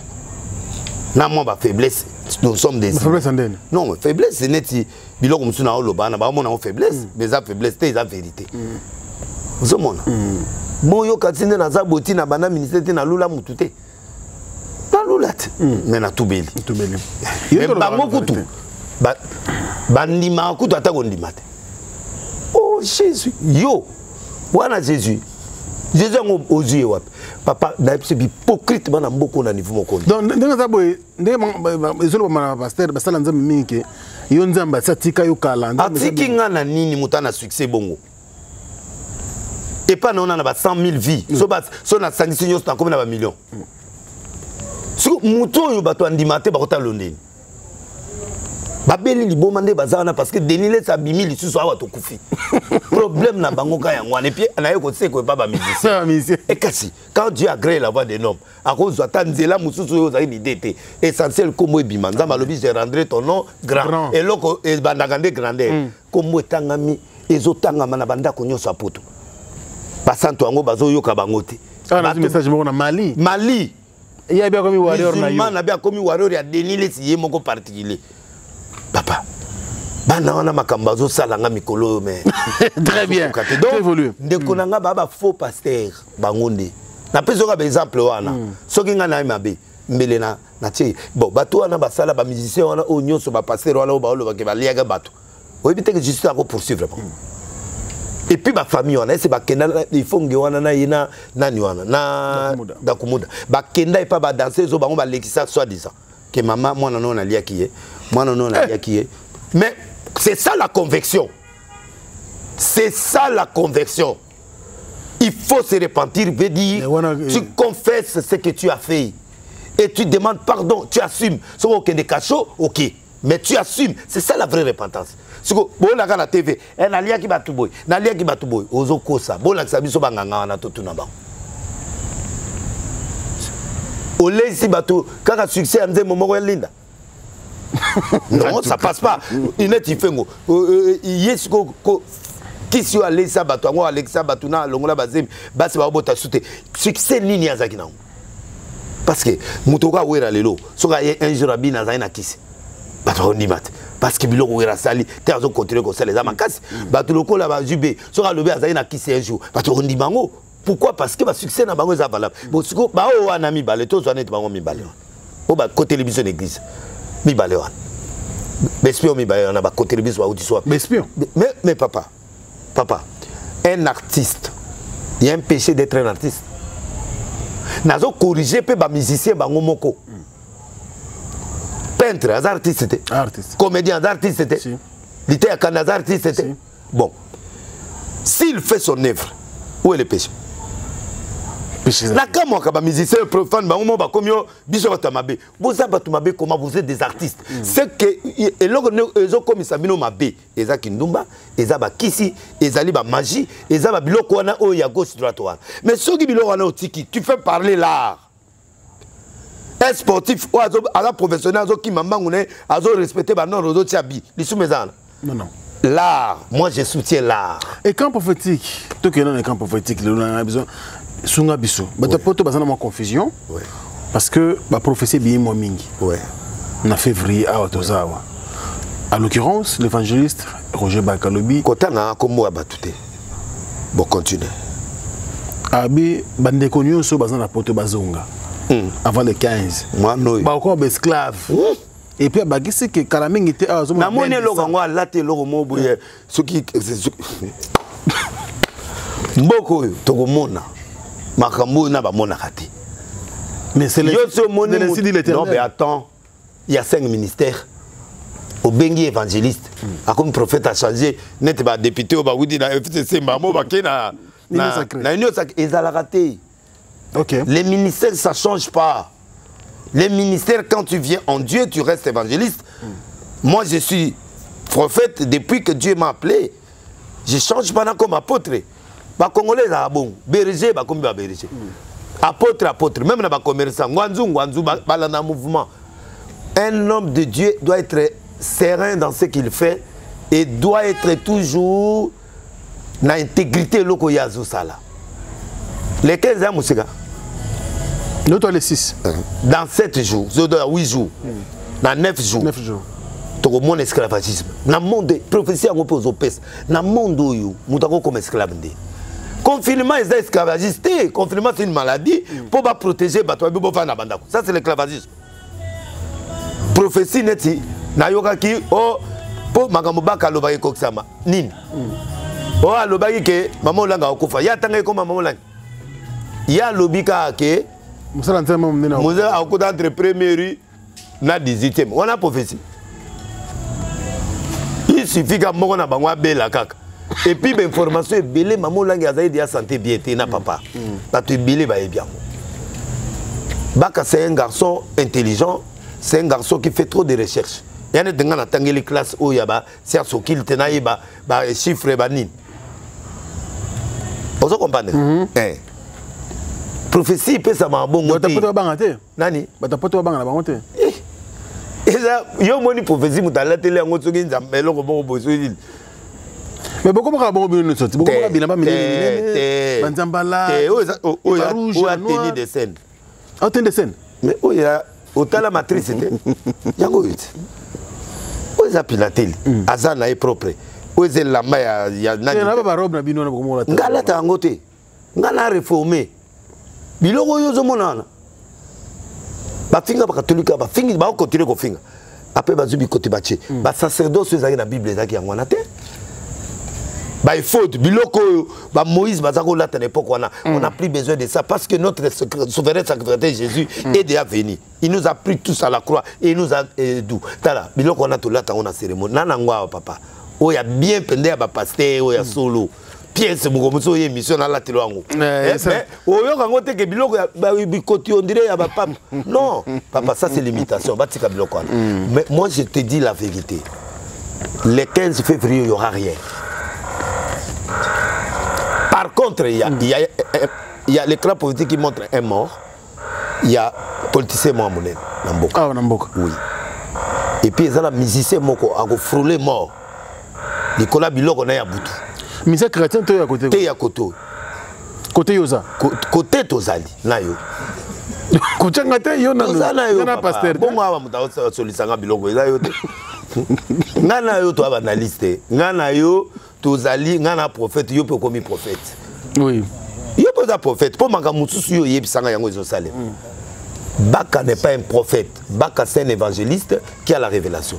na moi ba faiblesse nous sommes des faiblesse andene non faiblesse c'est neti biloko msuna oloba na ba mona en faiblesse mais ça faiblesse c'est la vérité vous mona moyo katinde na zaboti na bana ministère na lula mutu te na lula te mais na tubeli mais bango kutu ba ndima kutu atako ndima te oh Jésus yo wana Jésus ngo ozuye wapi papa na hypocrite bana mboko na niveau moko donc ndenge za boye ndenge ezolo ba pasteur basala nzambe mingi yo nzamba satika yo kala atiki nga na nini mutana succès bongo et pas non na ba 100,000 vies so na sangisi nyo sta comme na ba millions so muto yo bato andimate ba kota londeni babeli liboma nde bazana parce que denile sa bimi lisusu awa to kufi problème na bango ka yango et puis na yeko seko pas ba musicien et kasi quand Dieu a créé la voix des hommes à cause de tanzela mususu yo za idée essentiel comme ebima nzamba lobi je rendrai ton nom grand et loko e bandagande grandeur comme etangami ezotanga mana banda konyo sa poto basanto yango bazo yoka bango te na message moko na Mali il y a bien comme warrior na yo na bien comme warrior ya denile si ye moko particulier papa bana wana makambazo salanga mikolo mais très bien très évolué ndeko nanga baba faux pasteur bangonde na peso ka exemple wana soki nga na mabe mbele na tie bon bato wana basala ba musicien wana o nyonso ba pasteur wana o ba olo ba ke ba liaga bato oyebi te que juste à poursuivre et puis ba famille wana c'est ba kenda il faut nge wana na yina nani wana na dakumuda ba kenda et pas ba danser zo bango ba lekisa soit disant que maman moi non on a lié qui est moi non on a lié qui est mais c'est ça la conviction c'est ça la conviction il faut se repentir veut dire tu confesses ce que tu as fait et tu demandes pardon tu assumes ce qu'on est cachot ok mais tu assumes c'est ça la vraie repentance ce que bon la la TV elle a lié qui va tout boy na lié qui va tout boy ozo kosa bon la sabiso banganga na to tuna ba olé si bateau quand un succès à moment linda non ça passe pas il est il fait ngo yes ko kisi allé ça bateau ngo Alexa batuna longola bazem basi ba bota sute succès nini azaki na parce que mutoka wera lelo soka un jour abina zaina kisi bateau ni mat parce que biloko wera sali te azo continuer ko sala za makasi bateau lokola ba jube soka lobe azaina kisi un jour bateau ndi bango. Pourquoi? Parce que le succès n'a pas été valable. Parce que on a mis balé, tous on est pas mis balé. On va côté télévision église, mis balé. Bespion mis balé, on a côté télévision où tu sois. Bespion. Mais papa, un artiste, il y a un péché d'être un artiste. Nazo corriger pe ba musicien ba ngomoko. Peintre, un artiste. Comédien, un artiste. Littéraire, un artiste. Bon, s'il fait son œuvre, où est le péché? La kamo kaba musicien profane ba mo ba komyo biso batamabe boza batamabe comment vous êtes des artistes c'est que et logo ezo komisa bino mabe eza kindumba eza ba kisi ezali ba magie eza ba biloko wana o ya gauche droite wana mais soki biloko wana otiki tu fais parler l'art un sportif ou azo professionnel azo ki mambangu ne azo respecter ba non ozo tiabi lisumezana non l'art moi je soutiens l'art et quand prophétique tout que dans les camps prophétiques on a besoin Sunga biso, bata poto bazana ma confusion. Parce que la prophétie bien moi mingi. En février à Otozawa. En l'occurrence, l'évangéliste Roger Bakalobi. Kotana comme abatute. Bon continue. Abi bande konyo so bazana poto bazonga. Avant le 15. Moi non. Ba encore esclave. Et puis bagisi que Kalamingi était à na moni logo late logo mo boye soki mboko tokomona makambo na ba mona kati mais c'est le non mais attends il y a 5 ministères au bengi évangéliste a comme prophète a changé net ba député ba wudi na FCC mamo ba kena na union sacrée ezala raté. OK, les ministères ça change pas Les ministères, quand tu viens en Dieu, tu restes évangéliste. Moi, je suis prophète depuis que Dieu m'a appelé. Je change pendant comme apôtre. Les Congolais, c'est bon. Berger, comme berger. Apôtre. Même dans les commerçants, Ngwanzu, dans mouvement. Un homme de Dieu doit être serein dans ce qu'il fait et doit être toujours dans l'intégrité loko yazo sala. Les 15 ans, Moussika. Nous, toi, les 6. Dans 7 jours, 8 jours, dans 9 jours. 9 jours. Tu as mon esclavagisme. Dans le monde, prophétie en opposé au peste. Dans le monde où nous avons comme esclave. Confinement, c'est esclavagiste. Confinement, c'est une maladie pour protéger. Ça, c'est l'esclavagisme. Prophétie, neti, na yoka ki, oh, pour magamobaka lobaye koksama. Nini? Oh, lobaye ke, maman langa okufa. Ya tanga ko maman langa. Ya lobika ke, Moussa a okuta entre première na 18e. On a prophétie. Il suffit que mon a bangwa bela kaka. Et puis l'information est belée, maman langa azaï dia santé bien na papa. Ba tu belé ba bien. Baka c'est un garçon intelligent. C'est un garçon qui fait trop de recherches. Il y a des gens qui ont les classes où il y a des chiffres, chiffres, vous comprenez? Prophétie, peut ça m'a bon. Nani? Il y a une prophétie, mais beaucoup de gens ont autant la matrice était yango yit oza pilatel azana est propre oza la main ya nani na ba robe na bino na bokomola ngala tango te ngala réformer biloko yo zo monana ba finga ba catholique ba fingi ba continuer ko finga après ba zubi côté bache ba sacerdoce ezaki na bible ezaki yango na te bah, il faut biloko bah Moïse bazako là à l'époque on a plus besoin de ça parce que notre souverain sacrificateur Jésus est déjà venu. Il nous a pris tous à la croix et il nous a d'où tala biloko on a tout là on a cérémonie nana ngwa papa oh y a bien pendé à pasteur oh y a solo pièce mugomuso y mission na la telo yango mais oh yo kango te que biloko ba bikoti on dirait ya ba papa non papa ça c'est l'imitation batika biloko mais moi je te dis la vérité le 15 février il y aura rien. Par contre, il y a l'écran politique qui montre un mort. Il y a politicien Mohamoulin Namboka. Ah, Namboka. Oui. Et puis, il y a un musicien Moko, a frôlé mort. Nicolas Bilok, on a à Boutou. Mais c'est chrétien, tu es à côté. Tu es à côté. Côté Yosa. Côté Tozali. Nayo. Côté Ngate, Yona. Yona pasteur. Bon, moi, je vais solliciter Bilok. Ngana yo to analyste. Ngana yo tozali ngana prophète yo peut comme prophète. Oui. Yo peut être prophète pour manga mususu yo yebisanga yango zo salé. Baka n'est pas un prophète. Baka c'est un évangéliste qui a la révélation.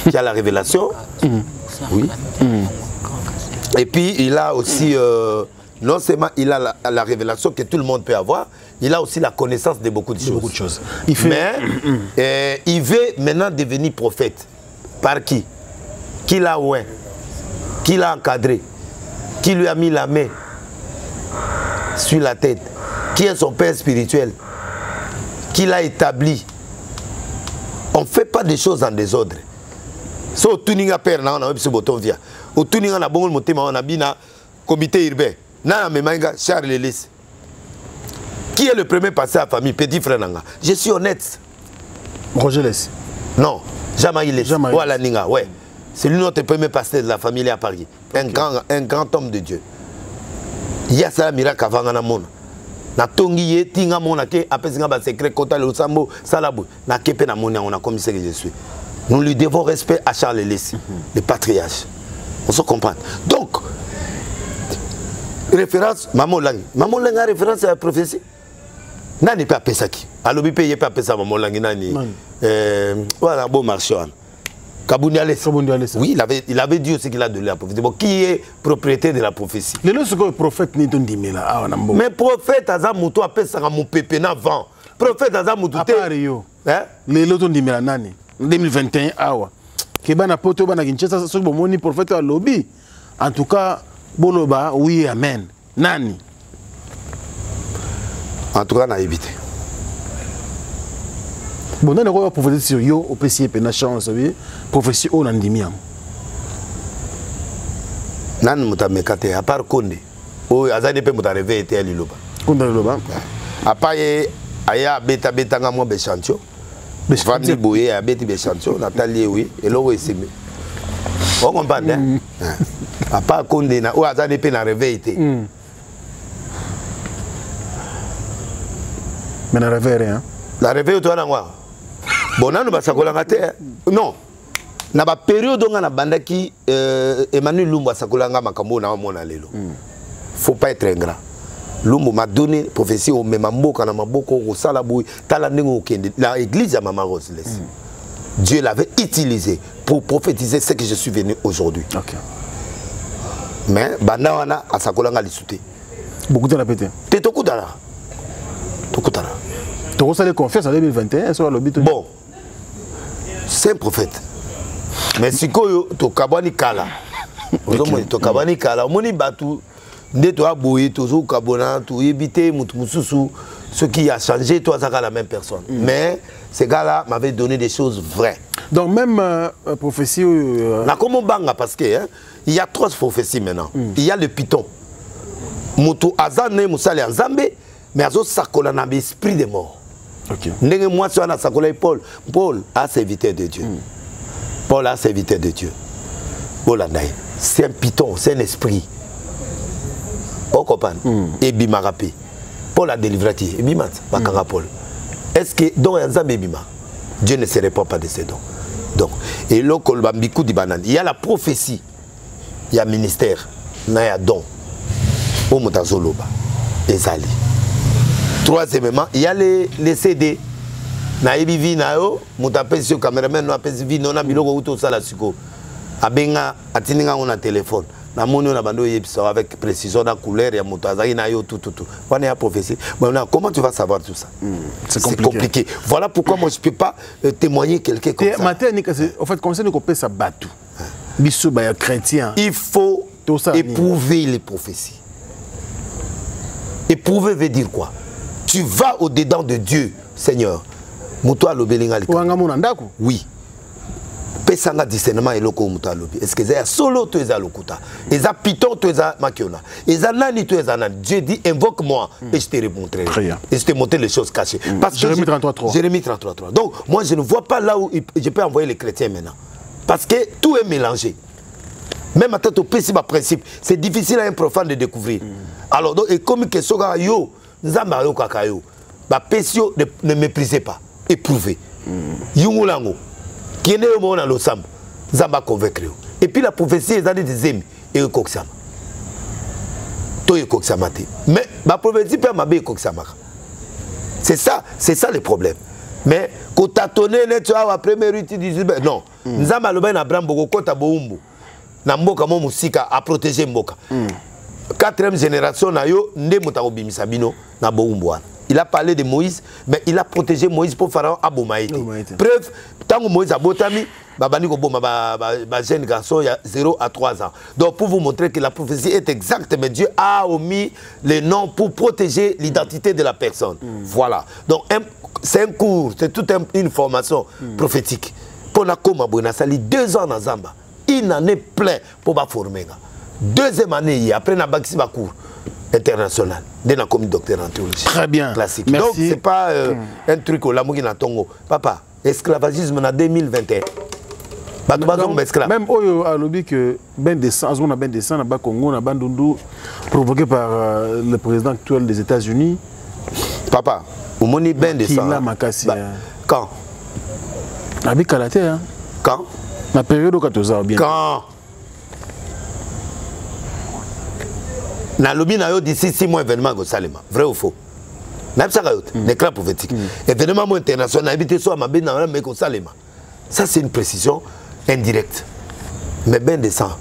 Qui a la révélation. Oui. Et puis il a aussi non seulement il a la révélation que tout le monde peut avoir, il a aussi la connaissance de beaucoup de choses. Beaucoup de choses. Il fait... Mais il veut maintenant devenir prophète. Par qui? Qui l'a oué? Qui l'a encadré? Qui lui a mis la main sur la tête? Qui est son père spirituel? Qui l'a établi? On ne fait pas des choses en désordre. Si on a père, on a un bouton via. On a bon motema, on a bien comité urbain. Nana Memanga, Charles Lélis. Qui est le premier passé à la famille? Petit frère Nanga. Je suis honnête. Roger Less. Non, Jamaï Less. Voilà Ninga, ouais. C'est lui notre premier pasteur de la famille à Paris. Un grand homme de Dieu. Il y a ça miracle avant na mona. Na tongi tinga mona ke apesinga ba secret kota le sambo salabu. Na kepe na mona on a comme ça que je suis. Nous lui devons respect à Charles Less, le patriarche. On se comprend. Donc référence Maman Langi. Maman Langi a référence à la prophétie. Nani pas appeler ça qui? Alors il paye pas appeler ça Maman Langi nani. Voilà bon marchand. Kabundiales. Oui, il avait dit aussi qu'il a donné la prophétie. Bon, qui est propriétaire de la prophétie? Le nom c'est quoi le prophète ni ton dimé là? Mais prophète Azamouto appelle ça mon pépé avant. Prophète Azamouto. À part yo. Hein? Le lot ton dimé là nani? 2021 awa. Kebana poto bana Kinshasa so bon moni prophète à lobby. En tout cas, boloba oui amen. Nani? En tout cas, on a évité. Bon, dans le prophétie sur yo, au PC, il y a une chance, prophétie au Nandimian. Nan mutamekate, à part Konde. Oh, Azane pe mutareve était à Liloba. Konde Liloba. À part aya beta nga mo bechancho. Vandi boye a beti bechancho, Nathalie oui, et l'eau est semé. On comprend, hein? À part Konde, ou Azane pe na reve était. Mais na reve rien. La reve to na ngwa. Bon, nan ba sakola ngate. Non. Na ba période nga na bandaki Emmanuel Lumba sakolanga makambo na mona lelo. Faut pas être ingrat. Lumba m'a donné prophétie au même mboka na maboko au salaboui tala ndingo kende la église à Mama Roseless. Dieu l'avait utilisé pour prophétiser ce que je suis venu aujourd'hui. OK. Mais banda wana asakolanga lisute. Beaucoup de la pété. Te tokutala. Tokutala. Tu as les confiance en 2021 sur le but. Bon. C'est un prophète. Mais si tu kabani kala, tu kabani kala, moni batu, dès tu as bouillé, tu as kabona, tu as évité, ce qui a changé, toi, ça la même personne. Mais ces gars-là m'avaient donné des choses vraies. Donc même prophétie. Là, comment banga parce que il y a 3 prophéties maintenant. Il y a le python. Mutu azane musale azambe, mais azo sakola na esprit de mort. OK. Ndenge moi sur na sakola Paul a serviteur de Dieu. Paul a serviteur de Dieu. C'est un python, c'est un esprit. On comprend. Et Bimarapi. Paul a délivré. Et Bimat, Paul. Est-ce que dans un Bima, Dieu ne se répand pas de ses dons? Donc, et là, il y a la prophétie, il y a ministère, il y a don. Au Moutazoloba, Ezali. Troisièmement, il y a les CD. Na ebivi na yo mutapesi yo cameraman no apesi vi no na biloko uto sala siko abenga atininga on a téléphone na moni na bando yebisa avec précision na couleur ya moto azaki na yo tout on est à prophétie. Bon, comment tu vas savoir tout ça? C'est compliqué. Voilà pourquoi moi je peux pas témoigner quelqu'un comme ça. En fait comme ça nous peut ça battu biso ba chrétien. Il faut éprouver les prophéties. Éprouver veut dire quoi? Tu vas au-dedans de Dieu, Seigneur. Oui. Pesanga discernement eloko muta lobi. Est-ce que c'est solo tu es à lokuta? Eza piton tu es à makiona. Eza nani tu es à nani. Dieu dit invoque-moi et je te répondrai. Et je te montrer les choses cachées. Parce que Jérémie 33:3. Jérémie 33:3. Donc moi je ne vois pas là où je peux envoyer les chrétiens maintenant. Parce que tout est mélangé. Même à ton principe, c'est difficile à un profane de découvrir. Alors donc et comme que soga yo nzamba yo kakayo. Ba pesio ne méprisez pas. Éprouvé. Yungulango. Qui est né au monde dans l'Osam. Zamba convaincre. Et puis la prophétie est allée des amis. Et le coxama. Toi, il coxamate. Mais la prophétie peut m'aber coxama. C'est ça le problème. Mais quand tu as tonné, tu as la première utilité. Non. Nzamba loba na bram boko kota boumbu. Na mboka mo musika a protéger mboka. 4e génération na yo nde mota obimisa bino na boumbu. Il a parlé de Moïse, mais il a protégé Moïse pour Pharaon à Bomaïti. Preuve, tant que Moïse a botami, jeune garçon, il y a 0 à 3 ans. Donc pour vous montrer que la prophétie est exacte, mais Dieu a omis les noms pour protéger l'identité de la personne. Voilà. Donc c'est un cours, c'est toute une formation prophétique. Pour la Koma Bouina, ça lit 2 ans dans Zamba. Il en est plein pour la former. 2e année, après la Baxi cours international, comme docteur en théologie. Très bien. Classique. Merci. Donc, c'est pas un truc au Lamouki na Tongo. Papa, esclavagisme en 2021. Même au lobby que Ben Descend, on a Ben Descend, on a Congo, on a Bandundu, provoqué par le président actuel des États-Unis. Papa, au moni Ben Descend. Quand? Abi Kalate, hein? Quand? La période où tu as bien. Quand? Na lobby na yo d'ici 6 mois événement go salema. Vrai ou faux? Na psa kayot, l'éclat prophétique. Événement international habité soit ma ben na me go salema. Ça c'est une précision indirecte. Mais Ben Descend.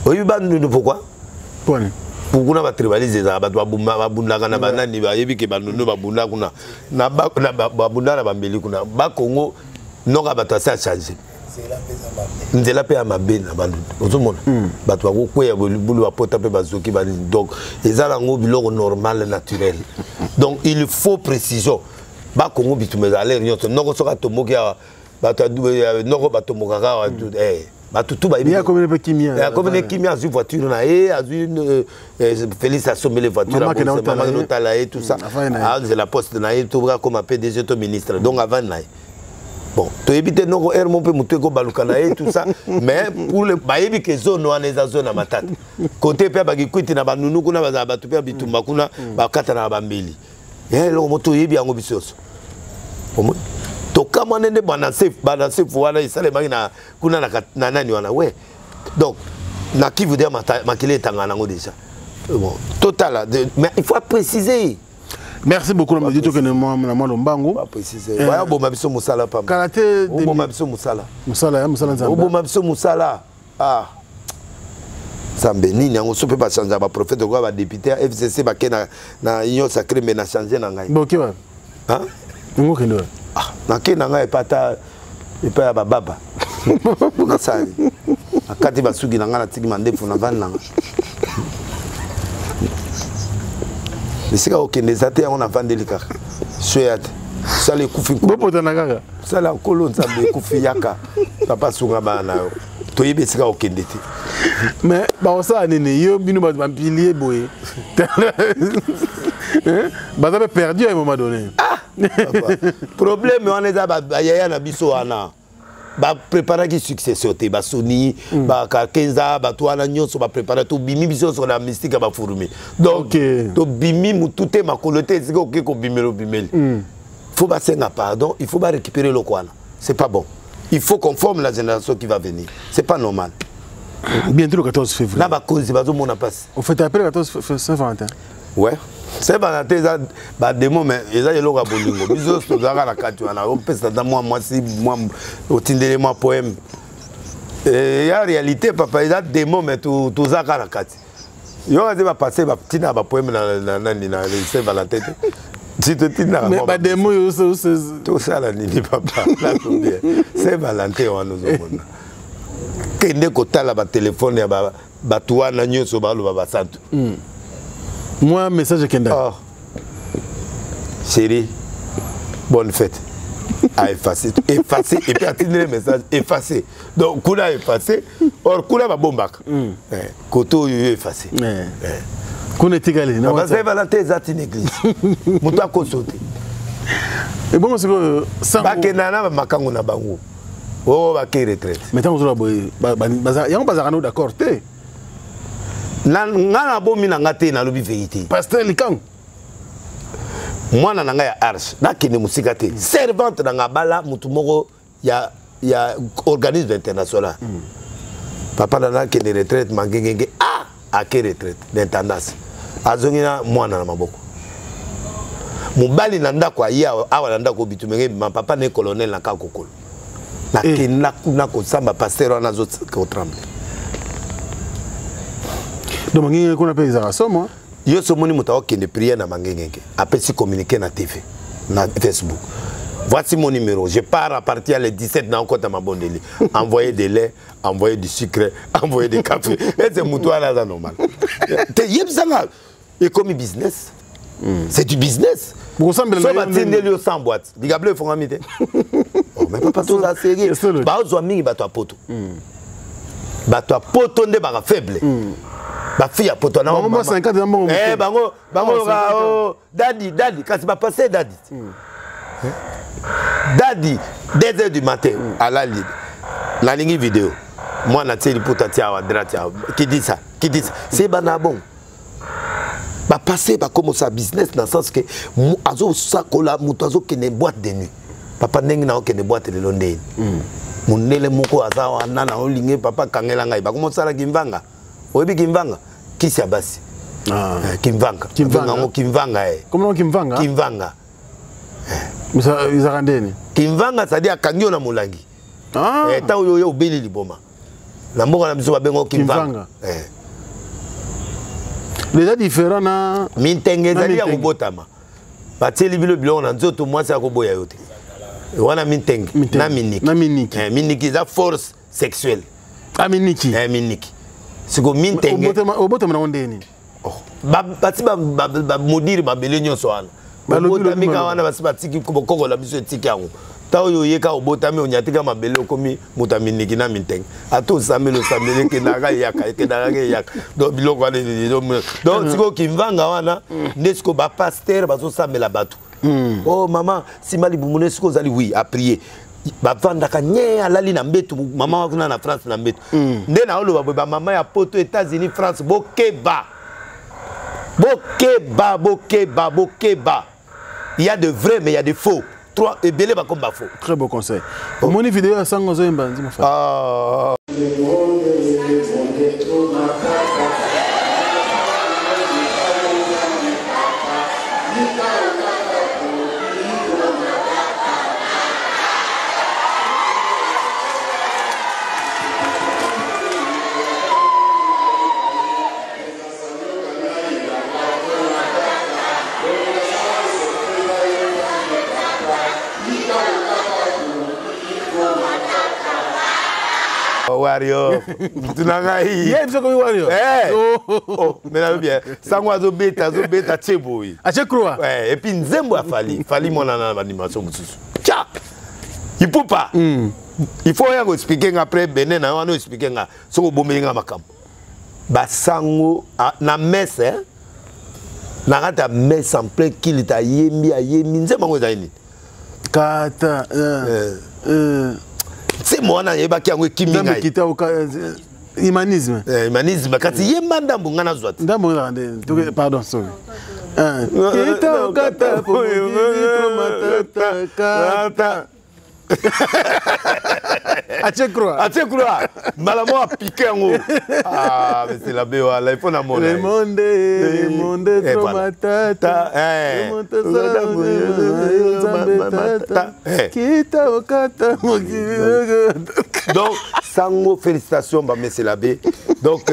Oui, nous pourquoi? Pourquoi on va tribaliser ça? On va bunda kana banani ba yebi ke banunu ba bunda kuna na ba bunda na bambeli kuna ba Congo noka batasa a changé. Nzela pe ya mabe na bandu ozomona bato bakokweya bulu bapota pe bazoki bani donc eza nango biloko normal naturel. Donc il faut précision. ba Congo bitumeza aller nyonso noko soka tomoki bato noko bato mokaka bato tout ba il y a combien de kimia ya combien de kimia azui voiture na azui Félix a sommé les voitures maman notala et tout ça c'est la poste na tout comme PDG to ministre donc avant na bon to éviter noko mon pe mutu ko baluka na tout ça mais pour le bayebi que zone wana eza zone na matata côté pe ba kikwiti na banunu kuna ba bato pe bitumba kuna ba kata na ba mbili lo moto yebi yango bisoso to kama nende banase wana isale na kuna na nani wana we donc na qui veut dire makile tanga nango déjà bon total mais il faut préciser. Merci beaucoup monsieur to que moi na moi lombango pas préciser ba bo mabiso musala pa karaté bo mabiso musala nzamba bo mabiso musala Zambe nini yango so pe ba changer ba prophète ko ba député FCC ba ke na union sacrée mais na changer na ngai bon kiwa ngo kendo na ke na ngai pata epa ba baba na sali akati basugi na ngana tiki mandefu na van nanga bisika okende zate yango na vandeli kaka soyate sale kufi bopota na kaka sala kolo nzambe kufi yaka papa sunga bana yo toyi bisika okende te mais ba osa nini yo bino ba pilier boye ba avez perdu à un moment donné problème on est à yaya na biso wana ba préparer qui succession te ba soni ba ka kenza ba to ana nyonso ba préparer to bimi biso sur la mystique ba fourmi donc to bimi mututé makoloté ziko ke ko bimelo bimeli faut ba senga pardon il faut ba récupérer le kwana c'est pas bon il faut qu'on forme la génération qui va venir c'est pas normal bientôt le 14 février là ba cause ba zo mona passe on fait après le 14 Saint-Valentin ouais c'est Valentin ça ba démon mais ils a yelo ka bolingo biso to zaka la kati wana on pesa dans moi si moi otindele moi poème et ya réalité papa il a démon mais to zaka la kati yo va va passer ba tina ba poème na Saint Valentin si tu tina mais ba démon yo tout ça la nini papa là combien Saint Valentin on nous omona kende ko tala ba téléphone ya ba tuwa na nyoso ba lo ba santu moi message kenda chérie bonne fête à effacer et puis atteindre le message effacer donc kuna effacer or kuna ba bombaka koto yo effacer kuna tigali na parce que Valentin zati une église mutu akosote et bon c'est que sans bakena makango na bango ba ke retraite maintenant on boy yango bazakano d'accord te na bomi na ngate na lobi vérité pasteur Likang mwana na nga ya arche na kene musika te servante na nga bala mutu moko ya organisme international papa na kene retraite mangengenge a ke retraite d'intendance azongina mwana na maboko mobali na ndako ya awa na ndako bitumenge ma papa ne colonel na ka kokolo na kene na ko samba pasteur na zo ko tremble donc ngenge kuna pe za somo yo somoni mutawa kende prière na mangengenge après si communiquer na TV na Facebook voici mon numéro je pars à partir le 17 na encore ma bondeli envoyer des lait envoyer du sucre envoyer des café et c'est mutuwa là normal te yebsanga et comme business c'est du business pour ressemble so ba tindeli yo 100 boîtes digable font amité mais pas tout ça sérieux ba zo mingi bato apoto nde ba faible ba fille a poto na bango 50 na bango bango daddy kasi ba passer daddy 2h du matin à la ligne la ligne vidéo moi na teli puta tia wa droite qui dit ça c'est bana bon ba passer ba commencer business dans le sens que azo sakola muto azo kene boîte de nuit papa ndenge na kene boîte le londe munele moko azawa nana olinge papa kangela ngai ba commencer la kimvanga oyebi kimvanga kisi ya basi kimvanga comment kimvanga misa izarandeni kimvanga c'est à dire kangio na mulangi ta yo obeli liboma na mboka na biso ba bengo kimvanga déjà différent na mintenge zali ya kobotama bateli bilo na nzoto mwasi ya koboya yote wana mintenge na miniki za force sexuelle miniki siko mintenge obotama na ondeni bati ba modiri ba bele nyonso wana obotami ka wana basi batiki kokola biso etiki yango ta oyo yeka obotami onyatika mabele okomi mutami niki na minteng ato samelo samele ke naga yaka donc biloko wana donc siko kimvanga wana nesko ba pasteur bazo samela batu oh maman simali bumune siko zali oui a prier bavandaka nye alali na mbetu mama wakuna na France na mbetu nde na olo ba mama ya poto États-Unis France bokeba il y a de vrais mais il y a de faux trois et belé ba comme ba faux très beau conseil mon vidéo à sango zo mbanzi mon frère Wario, tu n'as rien. Yeah, tu es Wario. Oh, mais bien. Sangwa zo beta cheboui. Ah, je crois. Ouais, et puis nzembo fali mon animation mususu. Tcha. Il peut pas. Il faut rien expliquer après Benin na wana expliquer nga soko bomenga makam. Ba sango na messe hein. Na rata messe en plein qu'il ta yembi nzembo ngo zaini. Kata c'est moi na yeba ki yango kimi ngai kita humanisme humanisme kati yemba ndambo ngana zwat ndambo ngande pardon sorry kita ukata kata Ache croix malamo a piqué en haut ah mais c'est la béo là il faut na mona le monde trop matata kita okata donc sango félicitations ba mais c'est la bé donc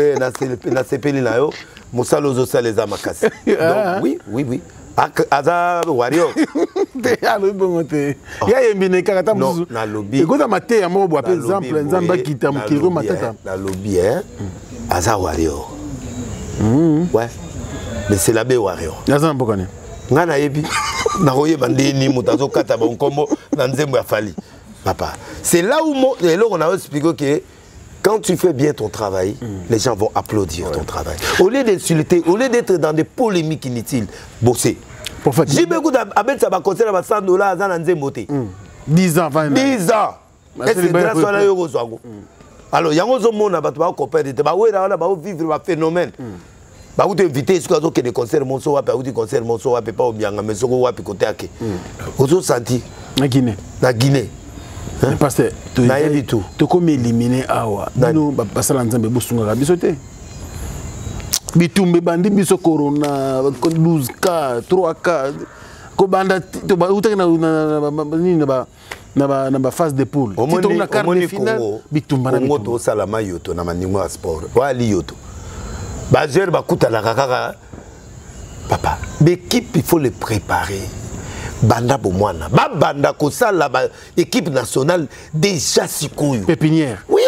na sepeli na yo musalo zo sa les amakasi donc oui Aza Wario. Alors bon te. Ya yembine kakata musu. Na lobby. Écoute mate ya mo par exemple nzamba kita mukiro matata. Na lobby hein. Aza Wario. Ouais. Mais c'est la bé Wario. Aza mbokane. Ngana yebi. Na roye bandeni mutazo kata ba nkombo na nzembo ya fali. Papa. C'est là où on a expliqué que quand tu fais bien ton travail, les gens vont applaudir ton travail. Au lieu d'insulter, au lieu d'être dans des polémiques inutiles, bosser. J'ai beaucoup d'abet ça va coûter $100 à Zananzemboté. 10 ans, 20 ans. 10 ans. Et c'est grâce à la Yogo. Alors, il y a un monde qui va coopérer, qui va vivre un phénomène. Bah vous t'invitez ce que des concerts monso wapi ou des concerts monso wapi pas au bien mais soko wapi côté ake. Vous senti na Guinée. Na Guinée. Parce que tu comme éliminer awa. Nous passer la nzambe busunga bisote. Bitumbe bandi biso corona 12K 3K ko banda to ba utaka na phase de poule. Si tu na quart de finale bitumba na moto salama yoto na manimo sport. Wali yoto. Bazer bakuta la kaka papa. L'équipe il faut les préparer. Banda bomwana. Ba banda ko sala ba équipe nationale déjà sikoyo. Pépinière. Oui.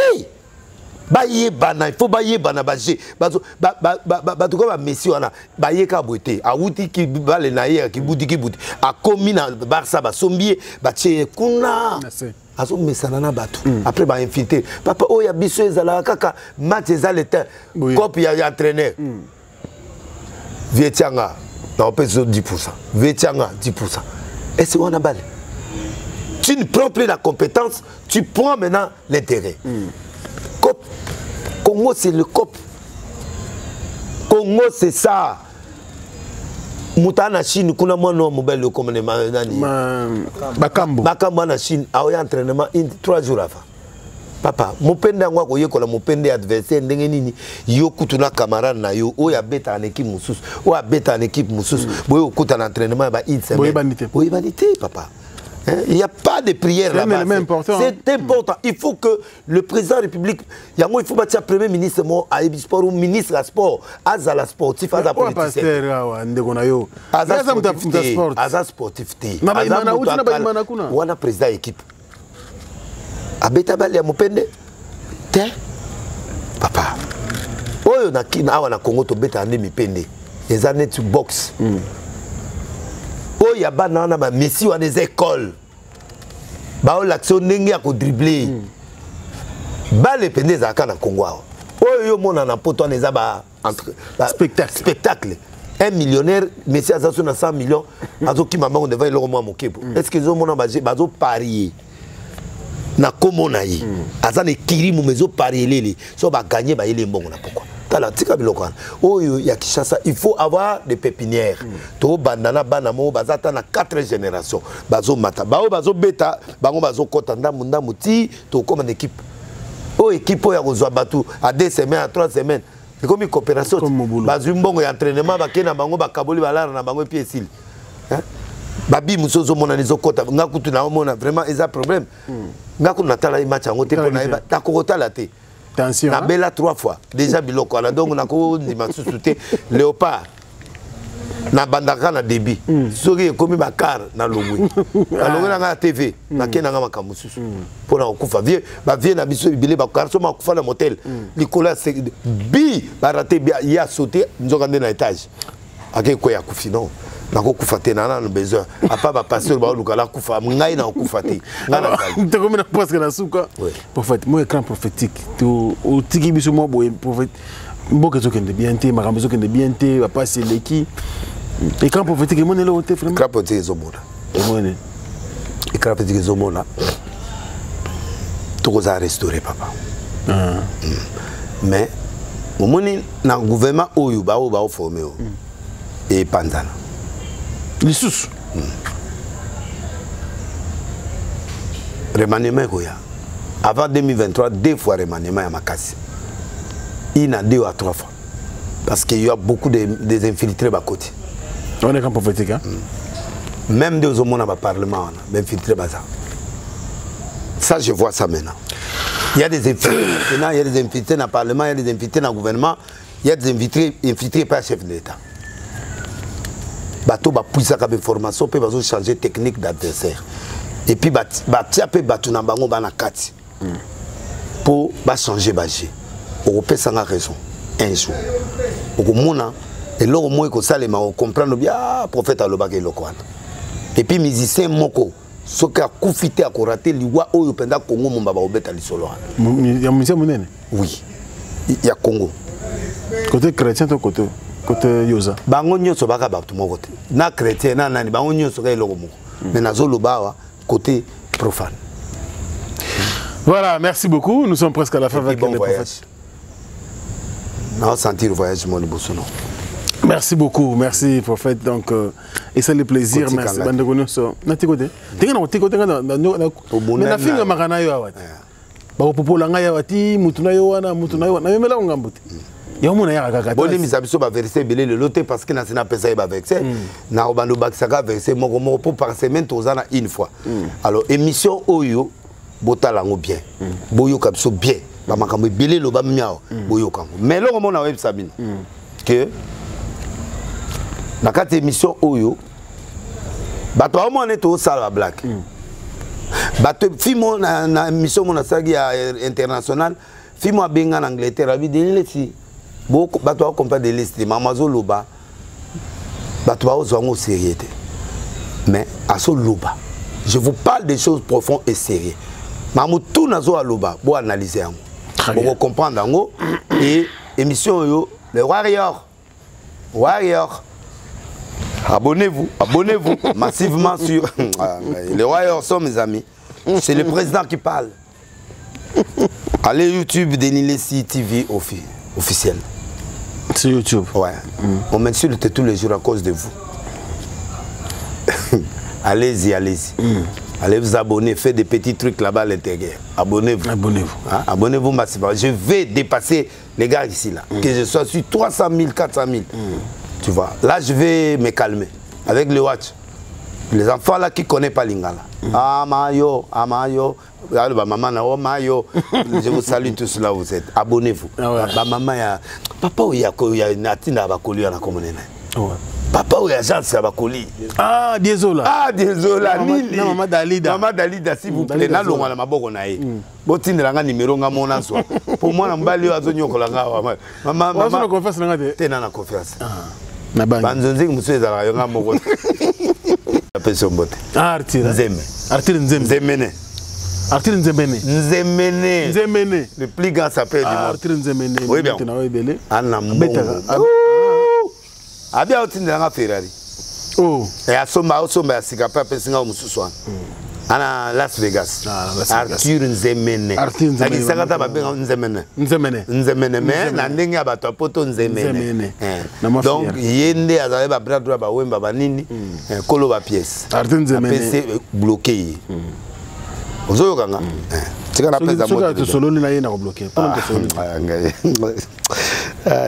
Ba yebana, il faut ba yebana ba je. Ba to ko ba Messi wana ba yeka boité. A wuti ki bale na hier ki budi ki budi. A komi na Barça ba sombie ba che kuna. Azo mesana na batu. Après ba infiltrer. Papa o ya biso ezala kaka match ezaleta. Cop ya entraîneur. Vietianga. Non, peut 10%. Vietianga 10%. Et c'est on a balle. Tu ne prends plus la compétence, tu prends maintenant l'intérêt. COP. Congo, c'est le COP. Congo, c'est ça. Moutana Chine, kuna mono mobile comme les manani. Bakambo. Bakambo na Chine, a eu entraînement 3 jours avant. Papa, mopende ngwa ko yekola mopende adversaire ndenge nini yokutu na camarade na yo o ya beta en équipe mususu o ya beta en équipe mususu boyo okuta na entraînement ba une semaine. Boy vanité papa. Il n'y a pas de prière là-bas. C'est important. Il faut que le président de la République, il faut bâtir premier ministre à sport ou ministre à sport, Azala sportif, Azala politicien. Azala sportif. On a président équipe. Abeta bali ya mopende te papa oyo na kina awa na Congo to beta ande mipende eza net box oh ya bana na ba messi wa des écoles ba o l'action ndenge ko dribbler ba le pende za kana Congo oh yo mona na poto na za ba spectacle un millionnaire messi aza na 100 millions azo ki mama on devait le moi mokepo est-ce que zo mona ba zo parier na komo na yi aza ne kiri mu mezo parier lele so ba gagner ba ile mbongo na pourquoi tala tika biloko oh ya Kinshasa il faut avoir des pépinières to bandana bana mo bazata na 4 générations bazo mata bao bazo beta bango bazo kota ndamu ti to comme une équipe oh équipe ya kozwa batu à 2 semaines à 3 semaines c'est comme une coopération bazu mbongo ya entraînement bakena bango bakaboli balala na bango pied sil hein babi musozo mona nizo kota ngakutu na mona vraiment ils a problème ngakutu na tala match yango te pona ba ta kokota la te. Attention. Na bela 3 fois. Déjà biloko na donc na ko ndima susute léopard. Na bandaka na débit. Soki komi bakar na longwe. Na longwe na TV. Na kena nga makambo susu. Pona okufa vie ba vie na biso bibile ba karso ma kufa na motel. Nicolas bi ba raté bi ya sauter nzoka na étage. Ake ko ya kufi non. Nako kufate na na besoin apa ba passer ba lukala kufa ngai na kufate ngana te comme na presque na suka prophète moi écran prophétique to o tiki biso mo boy prophète mboka zo kende bien te makambo zo kende bien te ba passer leki écran prophétique mo ne le hote vraiment écran prophétique zo mona mo ne écran prophétique zo mona to ko za restaurer papa mais au moni na gouvernement oyo ba o formé et pandana les sous. Remaniement Goya. Avant 2023, 2 fois remaniement à Makassi. Il y en a 2 à 3 fois. Parce qu'il y a beaucoup des infiltrés à côté. On est quand prophétique, hein? Même des hommes dans le Parlement, infiltrés à ça. Ça, je vois ça maintenant. Il y a des infiltrés maintenant, il y a des infiltrés dans le Parlement, il y a des infiltrés dans le gouvernement, il y a des infiltrés par le chef de l'État. Bateau ba puisa ka formation pe bazo changer technique d'adversaire et puis batia pe batu na bango bana kati pour ba changer baje o pesa nga raison un jour o komona et loro mo ko salema o comprendre bien prophète alobaka eloko wana et puis musicien moko soka kufite akorate liwa oyo penda Congo momba ba obeta lisolo wana ya musicien monene oui ya Congo côté chrétien to côté Yosa. Bango nyonso baka batu moko te. Na chrétien na nani bango nyonso ka eloko moko. Mais nazolo bawa côté profane. Voilà, merci beaucoup. Nous sommes presque à la fin avec bon les prophètes. Non, sentir le voyage mon bosono. Merci beaucoup, merci prophète. Donc et c'est le plaisir, merci bandegono so. Na tikote. Tinga na tikote na mais na finga makana yo awati. Ba popola ngaya wati mutuna yo wana na memela ngambuti. Boni misabiso ba verser belé le loté parce que na sina pesa e ba vexer na obando bakisaka verser moko pour par semaine tozana une fois. Alors émission oyo botalango bien. Boyo kapso bien. Ba makambo belé lo ba miao boyo kango. Mais lo mona web sabine que na kati émission oyo bato ba mona to sala black. Bato fimo na émission mona sagi international fimo benga en Angleterre abi delile si beaucoup bato comprendre des listes mamazo loba bato ba ozango sérieux mais aso loba je vous parle des choses profondes et sérieuses mamu tout nazo loba bo analyser yango bo comprendre yango et émission yo les warriors abonnez-vous massivement sur les warriors sont mes amis c'est le président qui parle. Allez YouTube Denilesi TV officiel. Sur YouTube. Ouais. On m'insulte tous les jours à cause de vous. Allez-y. Allez vous abonner, faites des petits trucs là-bas à l'intérieur. Abonnez-vous. Hein? Abonnez-vous massivement. Je vais dépasser les gars ici là. Que je sois sur 300 000, 400 000. Tu vois. Là je vais me calmer avec le watch. Les enfants là qui connaissent pas Lingala. Amayo. Maman mayo. Je vous salue tous là où vous êtes. Abonnez-vous. Maman ya papa ou ya natina bakoli na komonene. Papa ou ya agence bakoli. Désolé. Nini. Maman Dalida s'il vous plaît. Na longa na maboko na ye. Botindela nga numéro nga mona so. Pour moi na mbali yo azonyokola nga. Maman confiance na nga te. Tena na confiance. Na banzo nziki museza la yo nga moko. napesi mbote. Arthur. Nzembe. Arthur Nzembe. Nzemene. Arthur Nzemene. Nzemene. Nzemene. Le plus grand sapeur du monde. Arthur Nzemene. Oui bien. Ana mbongo. Abia otindela nga Ferrari. Oh. Et asomba ya sika pa pesinga omususu. Ana Las Vegas. Arthur Nzemene. Arthur Nzemene. Nakisaka ta babenga Nzemene. Nzemene. Nzemene mais na ndenge ya bato poto Nzemene. Donc yende azale ba bras droit ba wemba ba nini kolo ba pièce. Arthur Nzemene. PC bloqué. Ozoyoka nga. Tika na pesa moto. Soka to soloni na yena ko bloquer. Pour que soloni.